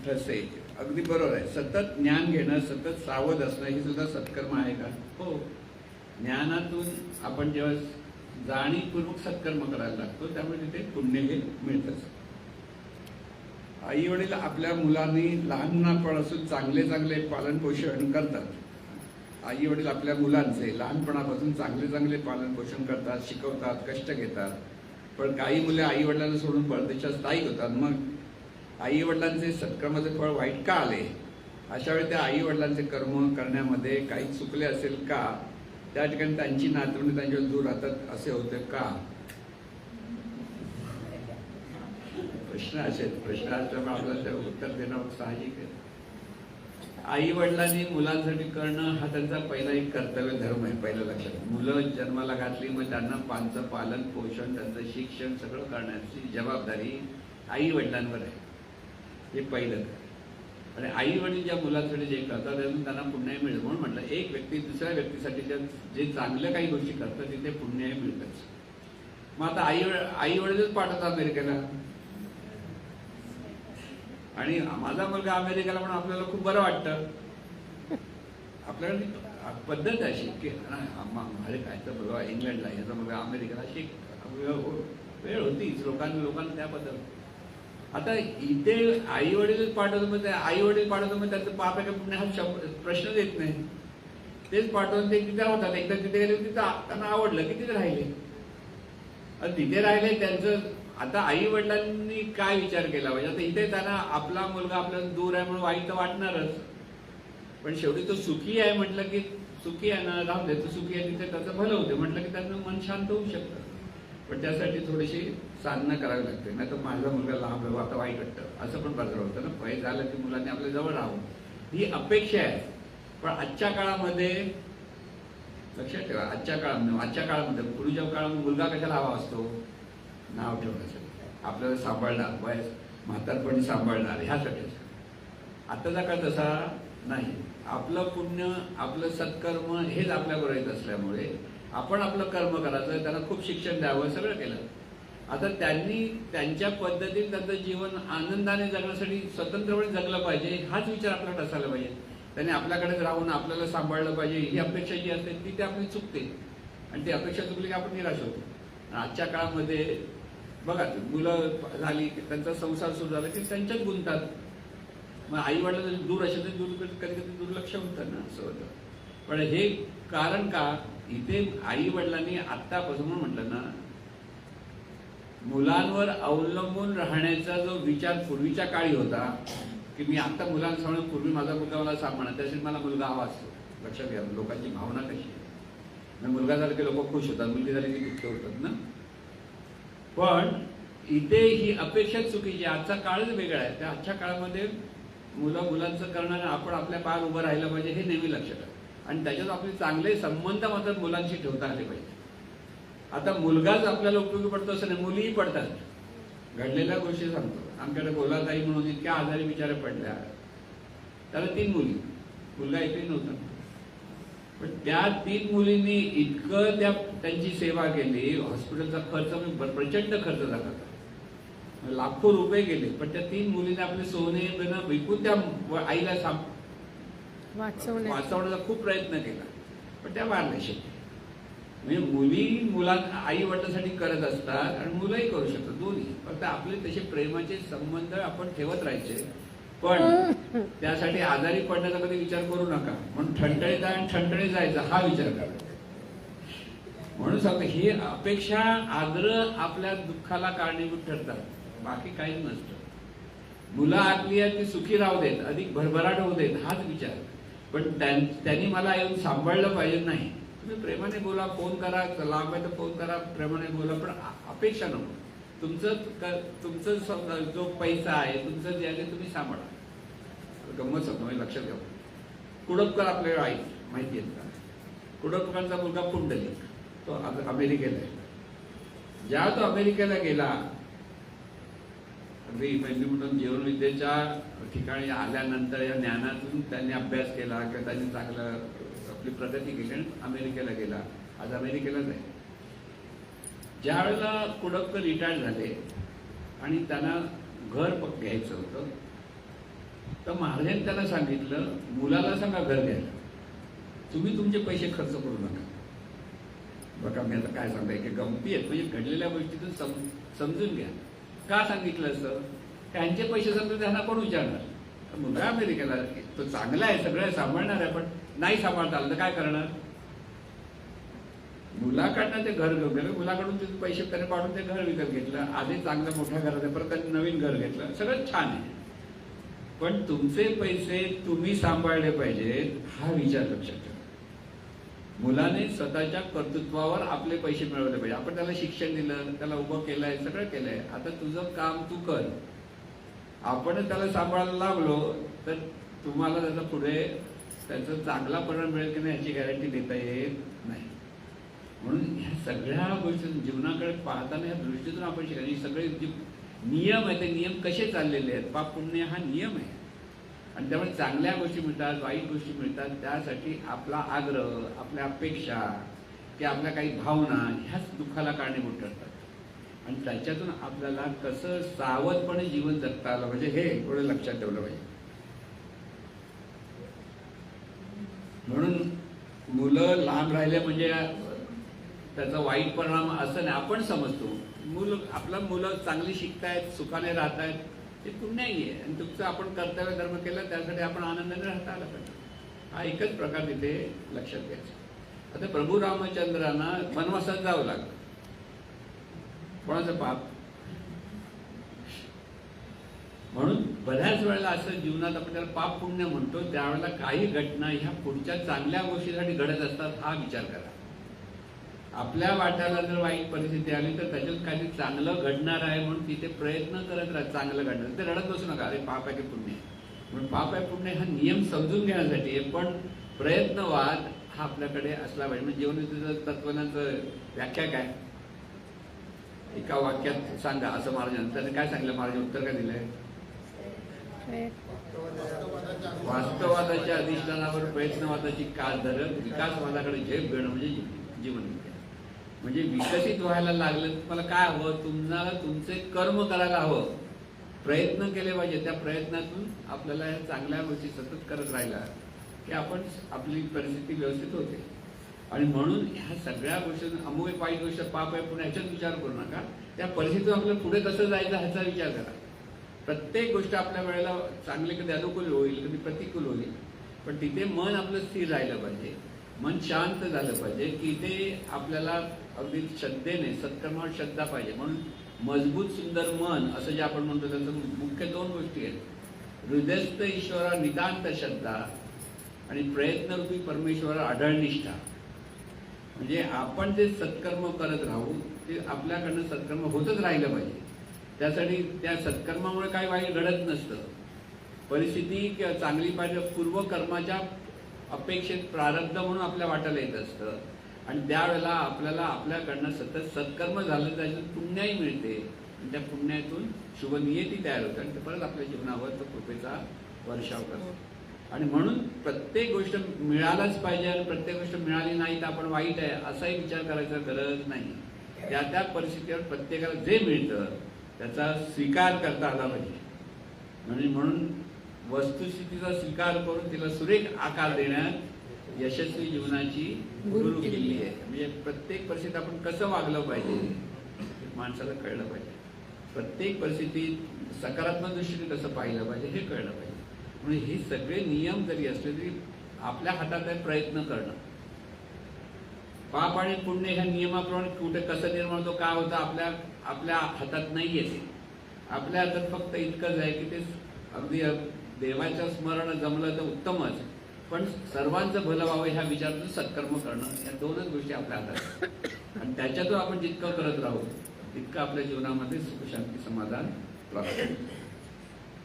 ठसे अगदी बरोबर आहे. सतत ज्ञान घेणं, सतत सावध असणं हे सुद्धा सत्कर्म आहे का? हो. ज्ञानातून आपण जेव्हा जाणीवपूर्वक सत्कर्म करायला लागतो त्यामुळे तिथे पुण्य हे मिळतच. आई वडील आपल्या मुलांनी लहानपणापासून चांगले चांगले पालन पोषण करतात. आई वडील आपल्या मुलांचे लहानपणापासून चांगले चांगले पालन पोषण करतात, शिकवतात, कष्ट घेतात. पण काही मुले आई वडिलांना सोडून परदेशात स्थायिक होतात. मग आई वडिलांचे सत्कर्माचे फळ वाईट का आले? अशा वेळी त्या आई वडिलांचे कर्म करण्यामध्ये काही चुकले असेल का? त्या ठिकाणी त्यांची नातवंड त्यांच्यावर दूर राहतात असे होते का? प्रश्न असेल. प्रश्न असल्यामुळे आपल्याला त्या उत्तर देणं साहजिक आहे. आई वडिलांनी मुलांसाठी करणं हा त्यांचा पहिला एक कर्तव्य धर्म आहे. पहिलं लक्षात, मुलं जन्माला घातली मग त्यांना त्यांचं पालन पोषण, त्यांचं शिक्षण सगळं करण्याची जबाबदारी आई वडिलांवर आहे. हे पहिलं. आणि आई वडील ज्या मुलांसाठी जे करतात त्यातून त्यांना पुण्य मिळतं. म्हणून म्हटलं एक व्यक्ती दुसऱ्या व्यक्तीसाठी जे चांगल्या काही गोष्टी करतात तिथे पुण्य मिळतंच. मग आता आई वडीलच पाठवतात अमेरिकेला आणि माझा मुलगा अमेरिकेला म्हणून आपल्याला खूप बरं वाटतं. आपल्याकडे पद्धत अशी की अरे काय तर बघा इंग्लंडला याचा मुलगा अमेरिकेला अशी वेळ होतीच लोकांना त्याबद्दल. आता इथे आई वडीलच पाठवतो मग आई वडील पाठवतो मग त्याचं पाप आहे का पुण्य हा प्रश्नच येत नाही. तेच पाठवून ते तिथे होतात. एकदा तिथे गेले तिथं त्यांना आवडलं की तिथे राहिले. तिथे राहिले त्यांचं आता आई वडिलांनी काय विचार केला पाहिजे? आता इथे त्यांना आपला मुलगा आपल्याला दूर आहे म्हणून वाईट तर वाटणारच, पण शेवटी तो सुखी आहे म्हटलं की सुखी आहे ना, राहू दे, तो सुखी आहे तिथे त्याचं भलं होते म्हटलं की त्यांना मन शांत होऊ शकतं. पण त्यासाठी थोडीशी साधना करावी लागते, नाही तर माझा मुलगा लांब राहू आता वाईट वाटतं असं पण बरं होतं ना. वय झालं की मुलांनी आपल्या जवळ राहावं ही अपेक्षा आहे. पण आजच्या काळामध्ये लक्षात ठेवा, आजच्या काळामध्ये पूर्वीच्या काळामध्ये मुलगा कशाला हवा असतो? नाव ठेवण्यासाठी, आपल्याला सांभाळणार, वयस म्हातारपणी सांभाळणार ह्यासाठी. आताचा काळ तसा नाही. आपलं पुण्य आपलं सत्कर्म हेच आपल्याबरोबर येत असल्यामुळे आपण आपलं कर्म करायचं, त्यांना खूप शिक्षण द्यावं, सगळं केलं. आता त्यांनी त्यांच्या पद्धतीने त्यांचं जीवन आनंदाने जगण्यासाठी स्वतंत्रपणे जगलं पाहिजे हाच विचार आपल्याला असायला पाहिजे. त्यांनी आपल्याकडेच राहून आपल्याला सांभाळलं पाहिजे ही अपेक्षा जी असते ती आपली चुकते, आणि ती अपेक्षा चुकली की आपण निराश होतो. आजच्या काळामध्ये बघा, मुलं झाली त्यांचा संसार सुरू झाला की त्यांच्याच गुंतात, मग आई वडिलांना दूर असेल तर कधी कधी दुर्लक्ष होतं ना, असं होतं. पण हे कारण का? इथे आई वडिलांनी आत्तापासून म्हटलं ना, मुलांवर अवलंबून राहण्याचा जो विचार पूर्वीच्या काळी होता की मी आता मुलांसमोर, पूर्वी माझा मुलगा मला सांभाळणार त्यासाठी मला मुलगा हवा असतो. लक्षात घ्या लोकांची भावना कशी आहे. मुलगा झाला की लोक खुश होतात, मुलगी झाली की दुःख होतात ना. पण इथे ही अपेक्षा चुकीची. आजचा काळच वेगळा आहे. त्या आजच्या काळामध्ये मुलांचं करणारं आपण आपल्या पायावर उभं राहिलं पाहिजे हे नेहमी लक्षात आहे. आणि त्याच्यात आपले चांगले संबंध मात्र मुलांशी ठेवता आले पाहिजे. आता मुलगाच आपल्याला उपयोगी पडतो असं नाही, मुलीही पडतात. घडलेल्या गोष्टी सांगतो. आमच्याकडे गोलाताई म्हणून इतक्या आजारी बिचाऱ्या पडल्या, त्याला 3 मुली, मुलगा एकही नव्हता. पण त्या 3 मुलींनी इतकं त्यांची सेवा केली. हॉस्पिटलचा खर्च प्रचंड खर्च झाला, लाखो रुपये गेले. पण त्या 3 मुलींनी आपले सोने विकून त्या आईला वाचवण्याचा खूप प्रयत्न केला, पण त्या वारल्या शेवटी. म्हणजे मुली आई वडिलांसाठी करत असतात आणि मुलंही करू शकतात, दोन्ही. फक्त आपले तसे प्रेमाचे संबंध आपण ठेवत राहायचे. पण त्यासाठी आजारी पडण्याचा कधी विचार करू नका. म्हणून ठणठणीत आहे आणि ठणठणीत जायचा हा विचार करा. म्हणून सांगतो, ही अपेक्षा आग्रह आपल्या दुःखाला कारणीभूत ठरतात, बाकी काहीच नसतं. मुलं आपली ती सुखी राहू देत, अधिक भरभराट होऊ देत हाच विचार. पण त्यांनी मला येऊन सांभाळलं पाहिजे नाही. तुम्ही प्रेमाने बोला, फोन करा, लांब आहे तर फोन करा, प्रेमाने बोला, पण अपेक्षा नको. तुमचं जो पैसा आहे, तुमचं जे आहे ते तुम्ही सांभाळा. गंमत सांगतो, लक्षात घ्या. कुडपकर आपल्याला माहिती आहे का? कुडपकरांचा मुलगा पुंडलिक, तो अमेरिकेला आहे. ज्या तो अमेरिकेला गेला, अगदी पहिली म्हणून जीवनविद्येच्या ठिकाणी आल्यानंतर या ज्ञानातून त्यांनी अभ्यास केला किंवा त्यांनी चांगलं आपली प्रगती केली आणि अमेरिकेला गेला. आज अमेरिकेलाच आहे. ज्या वेळेला कुडपकर रिटायर झाले आणि त्यांना घर घ्यायचं होतं, तर महाराजांनी त्यांना सांगितलं, मुलाला सांगा घर घ्यायला, तुम्ही तुमचे पैसे खर्च करू नका. बघा मी आता काय सांगताय की गमती आहेत, म्हणजे घडलेल्या गोष्टीतून समजून घ्या. का सांगितलं असं? त्यांचे पैसे समजून त्यांना कोण विचारणार? मुलगा अमेरिकेला, तो चांगला आहे, सगळं सांभाळणार आहे, पण नाही सांभाळता आलं तर काय करणार? मुलाकडनं ते घर घेऊन गेलं, मुलाकडून ते पैसे त्याने पाडून ते घर विकत घेतलं. आधी चांगलं मोठ्या घरात आहे, परत त्यांनी नवीन घर घेतलं, सगळं छान आहे. पण तुमचे पैसे तुम्ही सांभाळले पाहिजेत हा विचार लक्षात ठेवा. मुलाने स्वतःच्या कर्तृत्वावर आपले पैसे मिळवले पाहिजे. आपण त्याला शिक्षण दिलं, त्याला उभं केलंय, सगळं केलंय, आता तुझं काम तू कर. आपण त्याला सांभाळायला लागलो तर तुम्हाला त्याचा पुढे त्याचा चांगला परिणाम मिळेल की नाही याची गॅरंटी देता येत नाही. म्हणून ह्या सगळ्या गोष्टी जीवनाकडे पाहताना या दृष्टीतून आपण शिकायचे. सगळे जे नियम आहेत ते नियम कसे चाललेले आहेत, पाप पुण्य हा नियम आहे. आणि त्यामुळे चांगल्या गोष्टी मिळतात, वाईट गोष्टी मिळतात. त्यासाठी आपला आग्रह, आपल्या अपेक्षा की आपल्या काही भावना ह्याच दुःखाला कारणीभूत ठरतात. आणि त्याच्यातून आपल्याला कसं सावधपणे जीवन जगता आलं म्हणजे हे थोडं लक्षात ठेवलं पाहिजे. म्हणून मुलं लांब राहिले म्हणजे त्याचा वाईट परिणाम असं नाही, आपण समजतो. मुलं चांगली शिकतायत, सुखाने राहतायत, ते पुण्य आहे. आणि तुमचं आपण कर्तव्य धर्म केलं त्यासाठी आपण आनंदाने राहता आलं पाहिजे. हा एकच प्रकार तिथे लक्षात घ्यायचा. आता प्रभू रामचंद्रांना वनवासात जावं लागलं. कोणाचं पाप? म्हणून बऱ्याच वेळेला असं जीवनात आपण त्याला पाप पुण्य म्हणतो, त्यावेळेला काही घटना ह्या पुढच्या चांगल्या गोष्टीसाठी घडत असतात हा विचार करा. आपल्या वाट्याला जर वाईट परिस्थिती आली तर त्याच्यात काही चांगलं घडणार आहे म्हणून तिथे प्रयत्न करत राहा चांगलं घडणार. ते रडत बसू नका अरे पाप आहे की पुण्य आहे म्हणून. पाप आहे पुण्य हा नियम समजून घेण्यासाठी आहे, पण प्रयत्नवाद हा आपल्याकडे असला पाहिजे. म्हणजे जीवनविद्येचं तत्त्वज्ञानाचं व्याख्या काय, एका वाक्यात सांगा असं महाराजांनी. त्याने काय सांगितलं, महाराज उत्तर काय दिलंय, वास्तववादाच्या अधिष्ठानावर प्रयत्नवादाची कास धरत विकासवादाकडे झेप घेणं म्हणजे जीवनविद्या. म्हणजे विकसित व्हायला लागलं तुम्हाला काय हवं, तुम्हाला तुमचे कर्म करायला हवं, प्रयत्न केले पाहिजे. त्या प्रयत्नातून आपल्याला या चांगल्या गोष्टी सतत करत राहिला की आपण आपली परिस्थिती व्यवस्थित होते. आणि म्हणून ह्या सगळ्या गोष्टी अमुक एक वाईट गोष्ट पाप आहे पुन्हा ह्याच्यात विचार करू नका. त्या परिस्थितीतून आपल्याला पुढे कसं जायचं ह्याचा विचार करा. प्रत्येक गोष्ट आपल्या वेळेला चांगली कधी अनुकूल होईल कधी प्रतिकूल होईल, पण तिथे मन आपलं स्थिर राहिलं पाहिजे, मन शांत झालं पाहिजे की इथे आपल्याला अगदी श्रद्धेने सत्कर्मावर श्रद्धा पाहिजे. म्हणून मजबूत सुंदर मन असं जे आपण म्हणतो त्याचं मुख्य दोन गोष्टी आहेत, हृदयस्थ ईश्वरा नितांत श्रद्धा आणि प्रयत्नरूपी परमेश्वरा आढळ निष्ठा. म्हणजे आपण जे सत्कर्म करत राहू ते आपल्याकडनं सत्कर्म होतच राहिलं पाहिजे. त्यासाठी त्या सत्कर्मामुळे काही वाईट घडत नसतं. परिस्थिती चांगली पाहिजे पूर्वकर्माच्या अपेक्षेत प्रारब्ध म्हणून आपल्या वाट्याला येत असतं आणि त्यावेळेला आपल्याला आपल्याकडनं सतत सत्कर्म झालं त्याच्यातून पुण्याही मिळते आणि त्या पुण्यातून शुभनियती तयार होते आणि ते परत आपल्या जीवनावर तो कृपेचा वर्षाव करतो. आणि म्हणून प्रत्येक गोष्ट मिळालाच पाहिजे आणि प्रत्येक गोष्ट मिळाली नाही तर आपण वाईट आहे असाही विचार करायचा गरज नाही. त्या त्या परिस्थितीवर प्रत्येकाला जे मिळतं त्याचा स्वीकार करता आला पाहिजे. म्हणजे म्हणून वस्तुस्थितीचा स्वीकार करून तिला सुरेख आकार देण्यात यशस्वी जीवनाची गुरु केली आहे. म्हणजे प्रत्येक परिस्थितीत आपण कसं वागलं पाहिजे माणसाला कळलं पाहिजे. प्रत्येक परिस्थितीत सकारात्मक दृष्टीने कसं पाहिलं पाहिजे हे कळलं पाहिजे. म्हणजे हे सगळे नियम जरी असले तरी आपल्या हातात आहे प्रयत्न करणं. पाप आणि पुण्य ह्या नियमाप्रमाणे कुठे कसं निर्माण होतं काय होतं आपल्या हातात नाही येते. आपल्या हातात फक्त इतकंच आहे की ते अगदी देवाचं स्मरण जमलं तर उत्तमच, पण सर्वांचं भलं व्हावं ह्या विचारातून सत्कर्म करणं या दोनच गोष्टी आपल्या हातात आहेत. आणि त्याच्यातून आपण जितकं करत राहू तितकं आपल्या जीवनामध्ये सुख शांती समाधान प्राप्त होईल.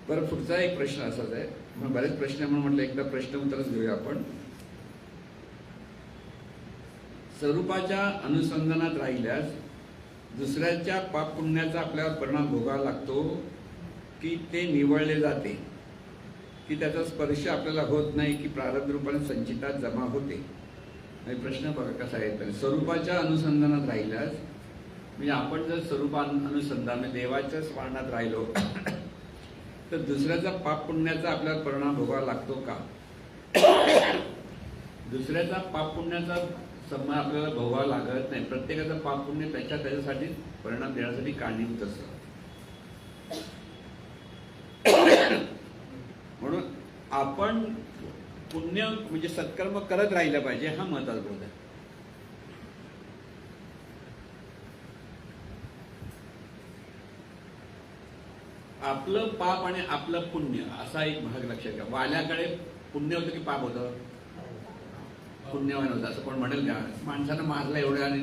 बरं, पुढचा एक प्रश्न असाच आहे. मग बरेच प्रश्न म्हणून म्हटलं एकदा प्रश्न उत्तरच घेऊया आपण. स्वरूपाच्या अनुसंधानात राहिल्यास दुसऱ्याच्या पाप पुण्याचा आपल्यावर परिणाम भोगावा लागतो की ते निवळले जाते, की त्याचा स्पर्श आपल्याला होत नाही, की प्रारब्ध रूपाने संचितात जमा होते. प्रश्न बघा कसा आहे. तर स्वरूपाच्या अनुसंधानात राहिल्यास म्हणजे आपण जर स्वरूपानुसंधान देवाच्या स्मरणात राहिलो तर दुसऱ्याचा पाप पुण्याचा आपल्याला परिणाम भोगावा लागतो का? दुसऱ्याचा पाप पुण्याचा सन्मान आपल्याला भोगावा लागत नाही. प्रत्येकाचा पाप पुण्य त्याच्यासाठी परिणाम देण्यासाठी कारणीभूत असतं. म्हणून आपण पुण्य म्हणजे सत्कर्म करत राहिलं पाहिजे हा महत्त्वाचा बोध आहे. आपलं पाप आणि आपलं पुण्य असा एक भाग लक्षात घ्या. वाल्याकडे पुण्य होतं की पाप होतं? पुण्यवान होतं असं कोण म्हणेल का? माणसानं मारला एवढ्या आणि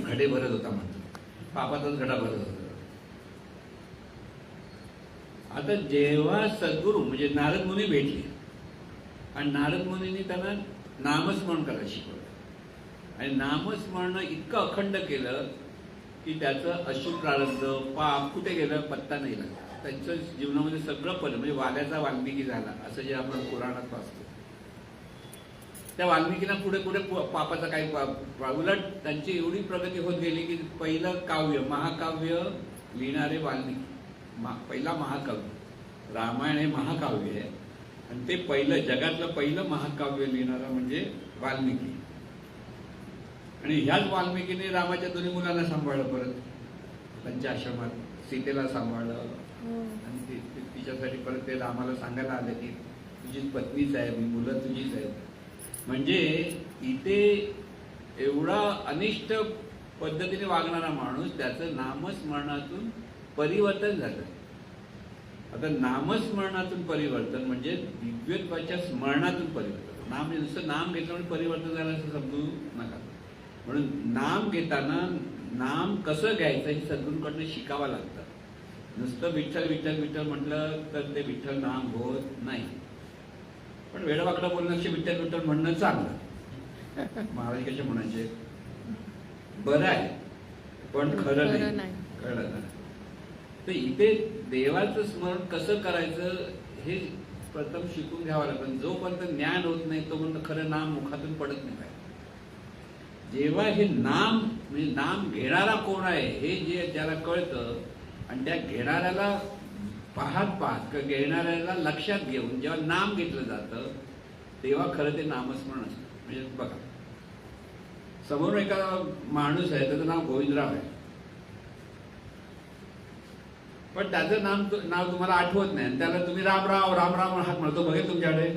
घडे भरत होता म्हणतो, पापाचाच घडा भरत होता. आता जेव्हा सद्गुरू म्हणजे नारद मुनी भेटले आणि नारद मुनींनी त्यांना नामस्मरण करायला शिकवलं आणि नामस्मरण इतकं अखंड केलं की त्याचं अशुभ प्रारब्ध पाप कुठे गेलं पत्ता नाही लागला. त्यांच्या जीवनामध्ये सगळं पण म्हणजे वाल्याचा वाल्मिकी झाला असं जे आपण पुराणात वाचतो. त्या वाल्मिकीला पुढे पुढे पापाचा काही उलट त्यांची एवढी प्रगती होत गेली की पहिलं काव्य महाकाव्य लिहिणारे वाल्मिकी. पहिला महाकाव्य रामायण हे महाकाव्य आहे आणि ते पहिलं जगातलं पहिलं महाकाव्य लिहिणारा म्हणजे वाल्मिकी. आणि ह्याच वाल्मिकीने रामाच्या दोन्ही मुलांना सांभाळलं, परत त्यांच्या आश्रमात सीतेला सांभाळलं आणि तिच्यासाठी परत ते रामाला सांगायला आलं की तुझी पत्नीच आहे, मी मुलं तुझीच आहेत. म्हणजे इथे एवढा अनिष्ट पद्धतीने वागणारा माणूस त्याचं नामस्मरणातून परिवर्तन झालं. आता नामस्मरणातून परिवर्तन म्हणजे दिव्यत्वाच्या स्मरणातून परिवर्तन. नाम म्हणजे नुसतं नाम घेतल्यामुळे परिवर्तन झालं असं समजू नका. म्हणून नाम घेताना नाम कसं घ्यायचं हे सद्गुरूंकडनं शिकावं लागतं. नुसतं विठ्ठल विठ्ठल विठ्ठल म्हटलं तर ते विठ्ठल नाम होत नाही. पण वेडवाकडं बोलण्यापेक्षा विठ्ठल विठ्ठल म्हणणं चांगलं. महाराज कसे म्हणायचे, बरं आहे पण खरं नाही, कळलं ना. तर इथे देवाचं स्मरण कसं करायचं हे प्रथम शिकून घ्यावं लागतं. जोपर्यंत ज्ञान होत नाही तोपर्यंत खरं नाम मुखातून पडत नाही. जेव्हा हे नाम म्हणजे नाम घेणारा कोण आहे हे जे ज्याला कळतं आणि त्या घेणाऱ्याला पाहत घेणाऱ्याला लक्षात घेऊन जेव्हा नाम घेतलं जातं तेव्हा खरं ते नामस्मरण असतं. म्हणजे बघा, समोर एखादा माणूस आहे, त्याचं नाव गोविंदराव आहे, पण त्याचं नाव तुम्हाला आठवत नाही. त्याला तुम्ही रामराव रामराव हाक म्हणतो, बघेल तुमच्याकडे.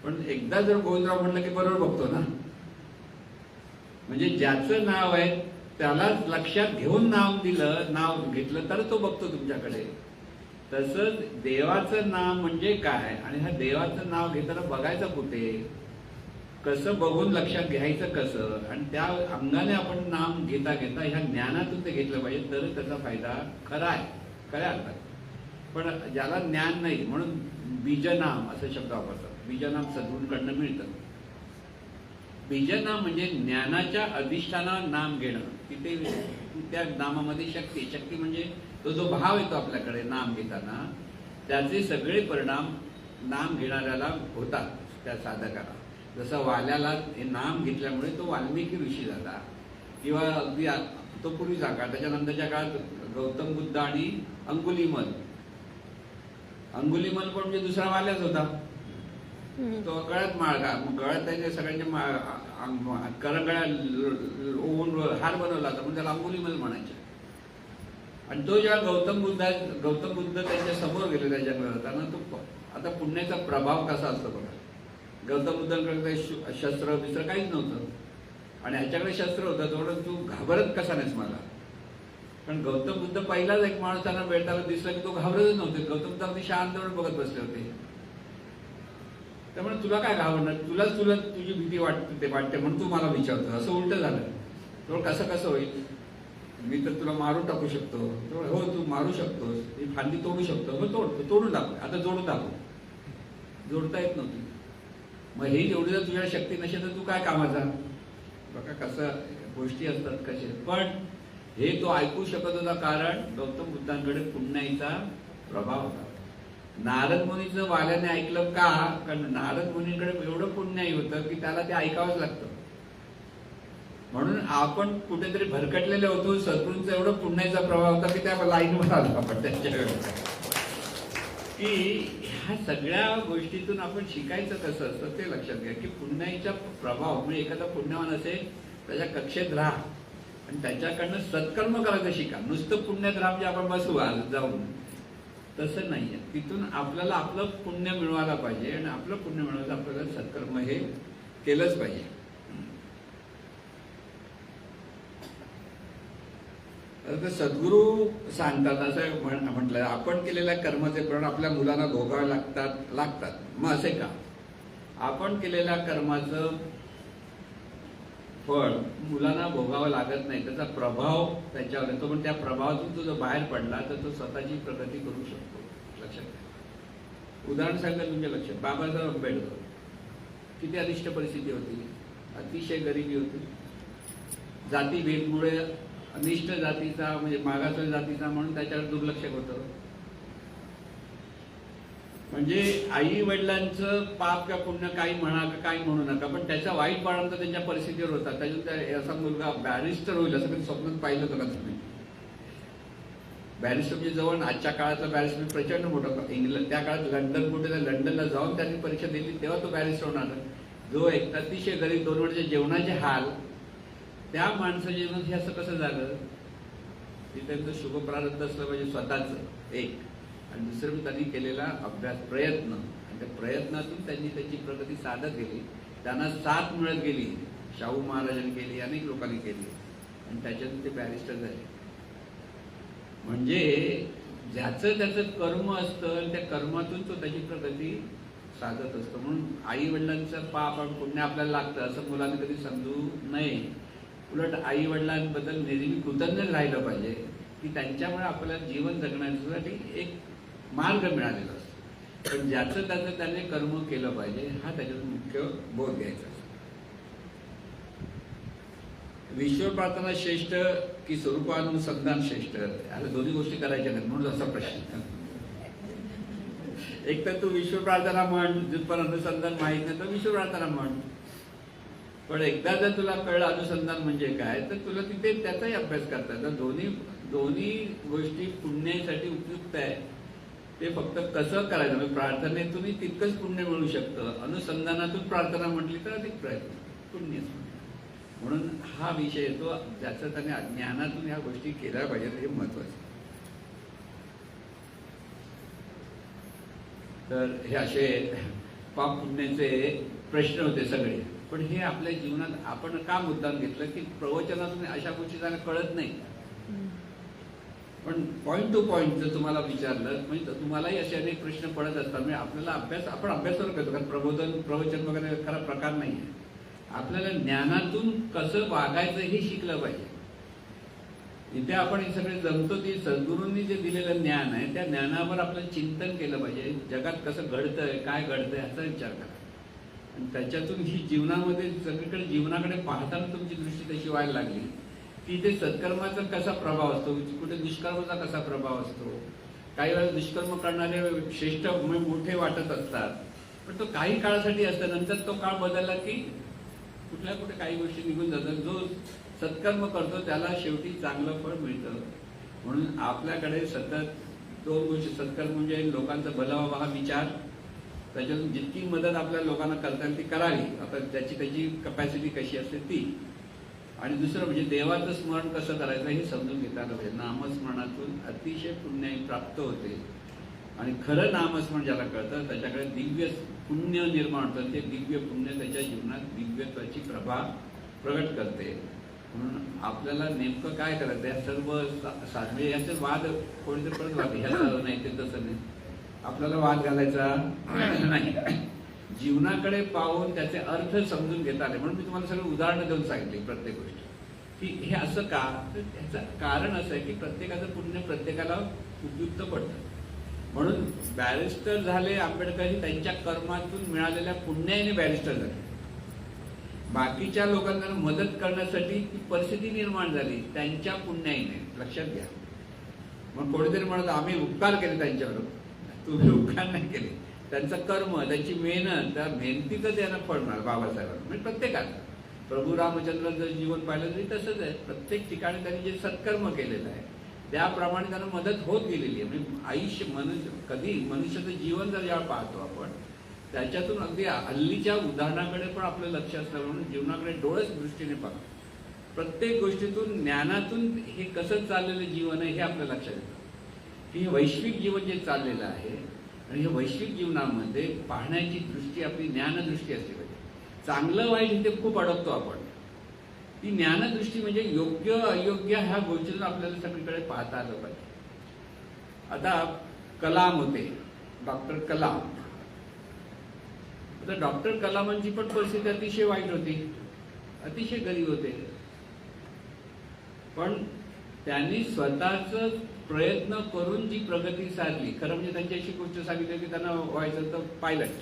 पण एकदा जर गोविंदराव म्हटलं की बरोबर बघतो ना. म्हणजे ज्याचं नाव आहे त्याला लक्षात घेऊन नाव दिलं, नाव घेतलं तर तो बघतो तुमच्याकडे. तसंच देवाचं नाव म्हणजे काय आणि ह्या देवाचं नाव घेताना बघायचं कुठे, कसं बघून लक्षात घ्यायचं कसं, आणि त्या अंगाने आपण नाम घेता घेता ह्या ज्ञानातून ते घेतलं पाहिजे तर त्याचा फायदा खरा आहे, खऱ्या अर्थात. पण ज्याला ज्ञान नाही म्हणून बीजनाम असे शब्द वापरतात. बीजनाम सद्गुरूंकडनं मिळतं. बीजनाम म्हणजे ज्ञानाच्या अधिष्ठानावर नाम घेणं. तिथे त्या नामामध्ये शक्ती म्हणजे तो जो भाव येतो आपल्याकडे नाम घेताना त्याचे सगळे परिणाम नाम घेणाऱ्याला होतात, त्या साधकाला. जसं वाल्याला हे नाम घेतल्यामुळे तो वाल्मिकी ऋषी झाला, किंवा अगदी तो पूर्वीचा काळ, त्याच्यानंतरच्या काळात गौतम बुद्ध आणि अंगुलीमल पण म्हणजे दुसरा वाल्याच होता. तो गळ्यात माळगा, मग गळ्यात त्याच्या सगळ्यांच्या करंगळ्या ओवून हार बनवला होता म्हणून त्याला अंगुलीमल म्हणायचे. आणि तो जेव्हा गौतम बुद्ध त्यांच्या समोर गेले त्या जंगलात होताना, तो आता पुण्याचा प्रभाव कसा असतो बघा. गौतम बुद्धांकडे शस्त्र बिस्त्र काहीच नव्हतं आणि ह्याच्याकडे शस्त्र होतं, तेवढं तू घाबरत कसा नाहीस मला. पण गौतम बुद्ध पहिलाच एक माणूस त्यांना भेटायला दिसला की तो घाबरतच नव्हते. गौतम बुद्ध अगदी शांतपणे बघत बसले होते. त्यामुळे तुला काय घाबरणार, तुला तुझी भीती वाटते म्हणून तू मला विचारतो, असं उलट झालं. तेवढं कसं होईल, मी तर तुला मारून टाकू शकतो. हो तू मारू शकतोस, मी फांदी तोडू शकतो. हो तोडून टाकू, आता जोडून टाकू. जोडता येत नव्हती. मग ही जेवढी जर तुझ्या शक्ती नसेल तर तू काय कामाचा. बघा कसं गोष्टी असतात कसे. पण हे तो ऐकू शकत होता कारण गौतम बुद्धांकडे पुण्याईचा प्रभाव होता. नारद मुनीचं वाल्याने ऐकलं का, कारण नारद मुनीकडे एवढं पुण्याई होतं की त्याला ते ऐकावंच लागतं. म्हणून आपण कुठेतरी भरकटलेले होतो. सद्गुरूंचा एवढं पुण्याईचा प्रभाव होता की त्या लाईनवर आलो आपण त्यांच्या की ह्या सगळ्या गोष्टीतून आपण शिकायचं कसं असतं ते लक्षात घ्या. की पुण्याईचा प्रभाव म्हणजे एखादा पुण्यवान असेल त्याच्या कक्षेत राहा आणि त्याच्याकडनं सत्कर्म करायचं शिका. नुसतं पुण्यात राहा म्हणजे आपण बसू जाऊन, तसं नाहीये. तिथून आपल्याला आपलं पुण्य मिळवायला पाहिजे आणि आपलं पुण्य मिळवायचं आपल्याला सत्कर्म हे केलंच पाहिजे. तर सद्गुरू सांगतात असं म्हटलं, आपण केलेल्या कर्माचे परिणाम आपल्या मुलांना भोगावे लागतात. मग असे का, आपण केलेल्या कर्माचं फळ मुलांना भोगावं लागत नाही, त्याचा प्रभाव त्यांच्यावर येतो. पण त्या प्रभावातून तो जर बाहेर पडला तर तो स्वतःची प्रगती करू शकतो. लक्षात घ्या. उदाहरण सांगता तुमच्या लक्षात, बाबासाहेब आंबेडकर किती अनिष्ट परिस्थिती होती, अतिशय गरिबी होती. जातीभेदमुळे अनिष्ट जातीचा म्हणजे मागासवर्गीय जातीचा म्हणून त्याच्यावर दुर्लक्ष होतं. म्हणजे आई वडिलांचं पाप का पुण्य काही म्हणा का काही म्हणू नका, पण त्याचा वाईट परिणाम त्यांच्या परिस्थितीवर होता. त्याच्यात असा मुलगा बॅरिस्टर होईल असं कधी स्वप्नात पाहिलं होतं का तुम्ही. बॅरिस्टर म्हणजे जवळ आजच्या काळातला बॅरिस्टर प्रचंड मोठं. इंग्लंड त्या काळात लंडनला जाऊन त्यांनी परीक्षा दिली तेव्हा तो बॅरिस्टर होणार. जो एक अतिशय गरीब 2 वर्षाचे जेवणाचे हाल, त्या माणसाच्या जीवनात हे असं कसं झालं की त्यांचं शुभ प्रारब्ध असलं पाहिजे स्वतःच एक, आणि दुसरं त्यांनी केलेला अभ्यास प्रयत्न, आणि त्या प्रयत्नातून त्यांनी त्याची प्रगती साधत गेली. त्यांना साथ मिळत गेली. शाहू महाराजांनी केली, अनेक लोकांनी केली, आणि त्याच्यातून ते बॅरिस्टर झाले. म्हणजे ज्याचं त्याचं कर्म असतं आणि त्या कर्मातून तो त्याची प्रगती साधत असतो. म्हणून आई वडिलांचं पाप आणि पुण्य आपल्याला लागतं असं मुलांनी कधी समजू नये. उलट आई वडिलांबद्दल नेहमी कृतज्ञ राहिलं पाहिजे की त्यांच्यामुळे आपल्याला जीवन जगण्यासाठी एक मार्ग मिळालेला असतो. पण ज्याचं त्याचं त्याने कर्म केलं पाहिजे हा त्याच्यात मुख्य बोध घ्यायचा. विश्व प्रार्थना श्रेष्ठ की स्वरूपानुसंधान श्रेष्ठ, आता दोन्ही गोष्टी करायच्या नाहीत म्हणून असा प्रश्न. एक तर तू विश्व प्रार्थना म्हण, जिथपर्यंत अनुसंधान माहित नाही तर विश्व प्रार्थना म्हण. पण एकदा जर तुला कळलं अनुसंधान म्हणजे काय तर तुला तिथे त्याचाही अभ्यास करता येतो. दोन्ही गोष्टी पुण्यासाठी उपयुक्त आहे. ते फक्त कसं करायचं म्हणजे प्रार्थनेतूनही तितकंच पुण्य मिळू शकतं. अनुसंधानातून प्रार्थना म्हटली तर अधिक पुण्य. म्हणून हा विषय येतो ज्याचं त्याने ज्ञानातून ह्या गोष्टी केल्या पाहिजेत हे महत्वाचं. तर हे असे पाप पुण्याचे प्रश्न होते सगळे. पण हे आपल्या जीवनात आपण का मुद्दाम घेतलं की प्रवचनातून अशा गोष्टी त्यांना कळत नाही. पण पॉईंट टू पॉईंट जर तुम्हाला विचारलं म्हणजे तुम्हालाही असे अनेक प्रश्न पडत असतात. म्हणजे आपल्याला आपण अभ्यासावर करतो कारण प्रवचन वगैरे खरा प्रकार नाही आहे. आपल्याला ज्ञानातून कसं वागायचं हे शिकलं पाहिजे. इथे आपण हे सगळे जमतो ती सद्गुरूंनी जे दिलेलं ज्ञान आहे त्या ज्ञानावर आपलं चिंतन केलं पाहिजे. जगात कसं घडतंय काय घडतंय ह्याचा विचार करा आणि त्याच्यातून ही जीवनामध्ये सगळीकडे जीवनाकडे पाहताना तुमची दृष्टी तशी व्हायला लागली की इथे सत्कर्माचा कसा प्रभाव असतो, कुठे दुष्कर्माचा कसा प्रभाव असतो. काही वेळेला दुष्कर्म करणारे श्रेष्ठ मोठे वाटत असतात पण तो काही काळासाठी असतं. नंतर तो काळ बदलला की कुठल्या कुठे काही गोष्टी निघून जातात. जो सत्कर्म करतो त्याला शेवटी चांगलं फळ मिळतं. म्हणून आपल्याकडे सतत दोन गोष्टी, सत्कर्म म्हणजे लोकांचा भला व्हावा हा विचार, त्याच्यातून जितकी मदत आपल्या लोकांना करता येईल ती करावी, आता त्याची कपॅसिटी कशी असते ती. आणि दुसरं म्हणजे देवाचं स्मरण कसं करायचं हे समजून घेता आलं पाहिजे. नामस्मरणातून अतिशय पुण्य प्राप्त होते आणि खरं नामस्मरण ज्याला कळतं त्याच्याकडे दिव्य पुण्य निर्माण होतं. ते दिव्य पुण्य त्याच्या जीवनात दिव्यत्वाची प्रभा प्रगट करते. म्हणून आपल्याला नेमकं काय करायचं या सर्व साधने याचे वाद कोणीतरी परत वाद ह्याचं नाही ते तसं नाही आपल्याला वाद घालायचा नाही. जीवनाकडे पाहून त्याचे अर्थ समजून घेता आले. म्हणून मी तुम्हाला सगळं उदाहरणं देऊन सांगितली प्रत्येक गोष्ट की हे असं का. तर त्याचं कारण असं आहे की प्रत्येकाचं पुण्य प्रत्येकाला उपयुक्त पडतं. म्हणून बॅरिस्टर झाले आंबेडकरही त्यांच्या कर्मातून मिळालेल्या पुण्याने बॅरिस्टर झाले. बाकीच्या लोकांना मदत करण्यासाठी ती परिस्थिती निर्माण झाली त्यांच्या पुण्याने. लक्षात घ्या. मग कोणीतरी म्हणत आम्ही उपकार केले त्यांच्यावर. तुम्ही उपकार नाही केले. त्यांचं कर्म त्यांची मेहनत त्या मेहनतीचं त्यांना फळ मिळालं बाबासाहेबांना. म्हणजे प्रत्येकाला प्रभू रामचंद्रांचं जीवन पाहिलं तरी तसंच आहे. प्रत्येक ठिकाणी त्यांनी जे सत्कर्म केलेलं आहे त्याप्रमाणे त्यांना मदत होत गेलेली आहे. म्हणजे आयुष्य कधी मनुष्याचं जीवन जर जेव्हा पाहतो आपण त्याच्यातून अगदी हल्लीच्या उदाहरणाकडे पण आपलं लक्ष असलं म्हणून जीवनाकडे डोळस दृष्टीने पाहतो. प्रत्येक गोष्टीतून ज्ञानातून हे कसं चाललेलं जीवन आहे हे आपल्या लक्षात येतं की हे वैश्विक जीवन जे चाललेलं आहे आणि हे वैश्विक जीवनामध्ये पाहण्याची दृष्टी आपली ज्ञानदृष्टी असते पाहिजे. चांगलं वाईट इथे खूप अडकतो आपण. ती ज्ञानदृष्टी म्हणजे योग्य अयोग्य ह्या गोष्टीतून आपल्याला सगळीकडे पाहता आलं पाहिजे. आता कलाम होते, डॉक्टर कलाम. आता डॉक्टर कलामांची पण परिस्थिती अतिशय वाईट होती, अतिशय गरीब होते. पण त्यांनी स्वतःच प्रयत्न करून जी प्रगती साधली. खरं म्हणजे त्यांची अशी गोष्ट सांगितली की त्यांना व्हायचं तर पायलट.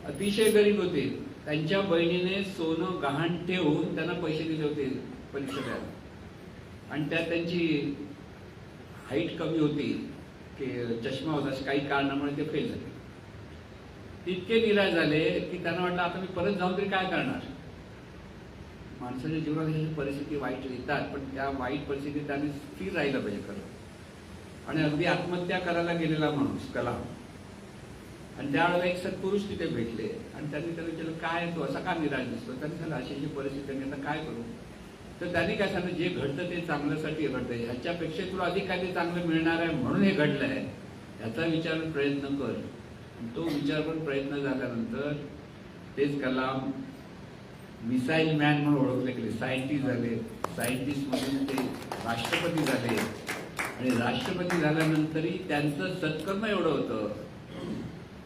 अतिशय गरीब होते. त्यांच्या बहिणीने सोनं गहाण ठेवून त्यांना पैसे दिले होते परीक्षा द्यायला आणि त्यात त्यांची हाईट कमी होती की चष्मा होता काही कारणामुळे ते फेल झाले. इतके निराश झाले की त्यांना वाटलं आता मी परत जाऊन तरी काय करणार. माणसाच्या जीवनात ही परिस्थिती वाईट येतात पण त्या वाईट परिस्थितीत त्यांनी स्थिर राहिलं पाहिजे खरं. आणि अगदी आत्महत्या करायला गेलेला माणूस कलाम आणि त्यावेळेला एक सत्पुरुष तिथे भेटले आणि त्यांनी त्याला विचारलं काय तू असा का निराश दिसतो. त्यांनी सांगितलं अशी परिस्थिती आता काय करू. तर त्यांनी काय सांगितलं जे घडतं ते चांगल्यासाठी घडतंय. ह्याच्यापेक्षा तुला अधिक काहीतरी चांगलं मिळणार आहे म्हणून हे घडलंय ह्याचा विचार प्रयत्न कर. तो विचार पण प्रयत्न झाल्यानंतर तेच कलाम मिसाईल मॅन म्हणून ओळखले गेले, सायंटिस्ट झाले, सायंटिस्टमधून ते राष्ट्रपती झाले आणि राष्ट्रपती झाल्यानंतरही त्यांचं सत्कर्म एवढं होतं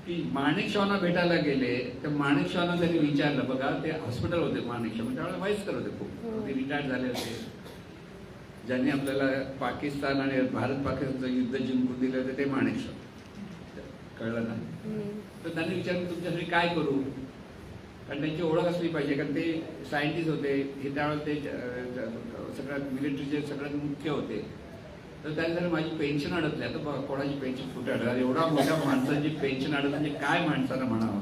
की माणिकशॉना भेटायला गेले तर माणिकशॉना त्यांनी विचारलं, बघा ते हॉस्पिटल होते माणिकशॉ, त्यावेळेला वयस्कर होते खूप, ते रिटायर्ड झाले होते, ज्यांनी आपल्याला पाकिस्तान आणि भारत पाकिस्तानचं युद्ध जिंकून दिलं होतं ते माणिकशॉ, कळलं ना. तर त्यांनी विचारलं तुमच्यासाठी काय करू, कारण त्यांची ओळख असली पाहिजे, कारण ते सायंटिस्ट होते, हे त्यावेळेला ते सगळ्यात मिलिटरीचे सगळ्यात मुख्य होते. तर त्यानंतर माझी पेन्शन अडकली, आता कोणाची पेन्शन कुठे अडकली, एवढा मोठ्या माणसाची पेन्शन अडकली म्हणजे काय माणसाला म्हणावं.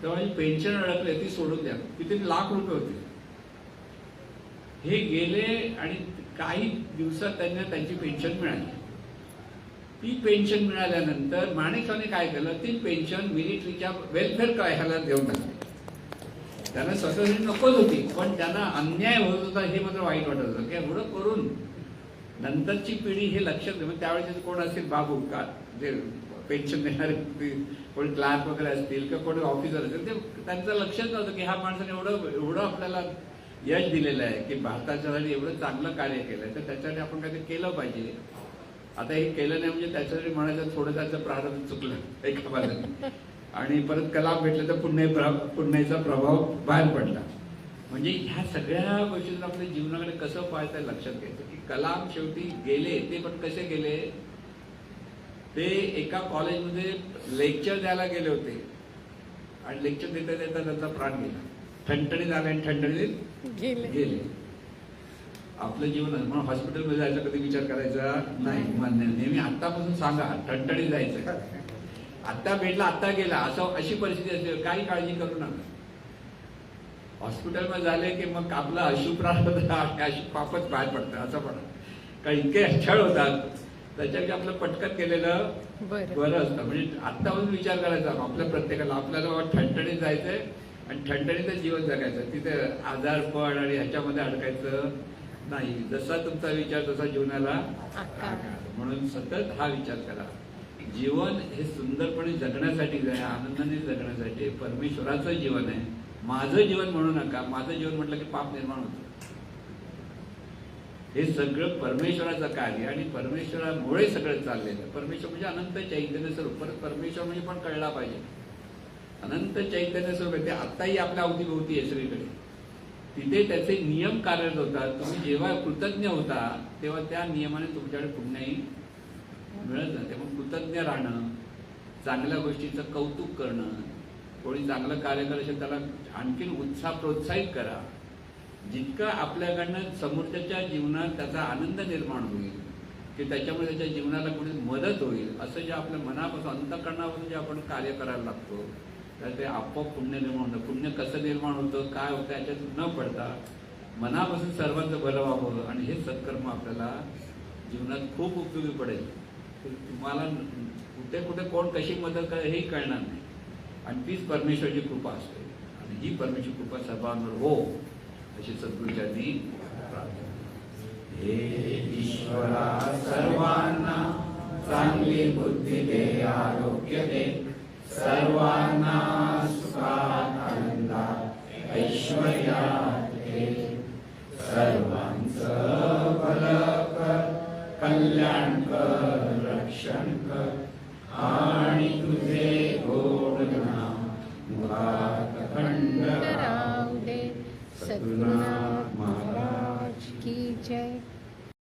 तर माझी पेन्शन अडकली, ती सोडून द्या, तिथे ₹1,00,000 होते. हे गेले आणि काही दिवसात त्यांना त्यांची पेन्शन मिळाली. ती पेन्शन मिळाल्यानंतर माणिकशॉने काय केलं, ती पेन्शन मिलिटरीच्या वेलफेअर ह्याला देऊन टाकली. त्यांना स्वतःसाठी नकोच होती, पण त्यांना अन्याय होत होता हे मात्र वाईट वाटत होतं की एवढं करून नंतरची पिढी हे लक्षात घेऊन, त्यावेळेचे कोण असतील बाबू का जे पेन्शन देणारे, कोणी क्लार्क वगैरे असतील किंवा कोणी ऑफिसर असेल, ते त्यांचं लक्षच नव्हतं की ह्या माणसाने एवढं आपल्याला यश दिलेलं आहे की भारताच्यासाठी एवढं चांगलं कार्य केलंय, तर त्याच्यासाठी आपण काहीतरी केलं पाहिजे. आता हे केलं नाही म्हणजे त्याच्यासाठी म्हणायचं थोडं त्याचं प्रारंभ चुकलं एका बाजूने, आणि परत कलाम भेटलं तर पुण्याचा प्रभाव बाहेर पडला. म्हणजे ह्या सगळ्या गोष्टीतून आपल्या जीवनाकडे कसं पाहायचं लक्षात घ्यायचं की कलाम शेवटी गेले, ते पण कसे गेले, ते एका कॉलेजमध्ये लेक्चर द्यायला गेले होते आणि लेक्चर देता देता त्यांचा प्राण गेला, ठणठणीत आले आणि ठणठणीत गेले. आपलं जीवन म्हणून हॉस्पिटलमध्ये जायचा कधी विचार करायचा नाही, मान्य नेहमी आत्तापासून सांगा ठणठणीत जायचं, आत्ता भेटला आत्ता गेला, असं अशी परिस्थिती असेल काही काळजी करू नका. हॉस्पिटलमध्ये झाले की मग आपला अशुभ पापच बाहेर पडतं असं पण, कारण इतके छळ होतात त्याच्यापेक्षा आपलं पटकन केलेलं बरं असतं. म्हणजे आत्तापासून विचार करायचा आपल्या प्रत्येकाला, आपल्याला ठणठणीत जायचंय आणि ठणठणीतच जीवन जगायचं, तिथे आजारपण आणि ह्याच्यामध्ये अडकायचं नाही. जसा तुमचा विचार तसा जीवनाला, म्हणून सतत हा विचार करा. जीवन हे सुंदरपणे जगण्यासाठीच आहे, आनंदाने जगण्यासाठी. परमेश्वराचं जीवन आहे, माझं जीवन म्हणू नका. माझं जीवन म्हटलं की पाप निर्माण होतं. हे सगळं परमेश्वराचं कार्य आणि परमेश्वरामुळे सगळं चाललेलं. परमेश्वर म्हणजे अनंत चैतन्य स्वरूप, परत परमेश्वर म्हणजे पण कळला पाहिजे अनंत चैतन्य स्वरूप आहे. ते आत्ताही आपल्या अवतीभोवती आहे सगळीकडे. तिथे त्याचे नियम कार्यरत होतात. तुम्ही जेव्हा कृतज्ञ होता तेव्हा त्या नियमाने तुमच्याकडे पुण्याही मिळत जाते. मग कृतज्ञ राहणं, चांगल्या गोष्टीचं कौतुक करणं, कोणी चांगलं कार्य करत असेल त्याला आणखीन उत्साह प्रोत्साहित करा. जितकं आपल्याकडनं समोरच्या जीवनात त्याचा आनंद निर्माण होईल की त्याच्यामुळे त्याच्या जीवनाला कोणी मदत होईल, असं जे आपल्या मनापासून अंतःकरणापासून जे आपण कार्य करायला लागतो तर ते आपोआप पुण्य निर्माण होतं. पुण्य कसं निर्माण होतं, काय होतं याच्यात न पडता मनापासून सर्वांचं भलं व्हावं आणि हे सत्कर्म आपल्याला जीवनात खूप उपयोगी पडेल. तुम्हाला कुठे कुठे कोण कशी मदत करेल हेही कळणार नाही, आणि तीच परमेश्वराची कृपा असते. आणि ही परमेश्वरी कृपा सर्वांवर हो अशी सद्गुरूंनी प्रार्थना. हे ईश्वरा सर्वांना चांगली बुद्धी दे, आरोग्य दे, सर्वांना सुखात आनंदात ऐश्वर्यात दे, सर्वांचं भलं कर, कल्याण कर, रक्षण कर आणि तुझे गोड नाम मुखात अखंड राहू दे. सद्गुरुनाथ महाराज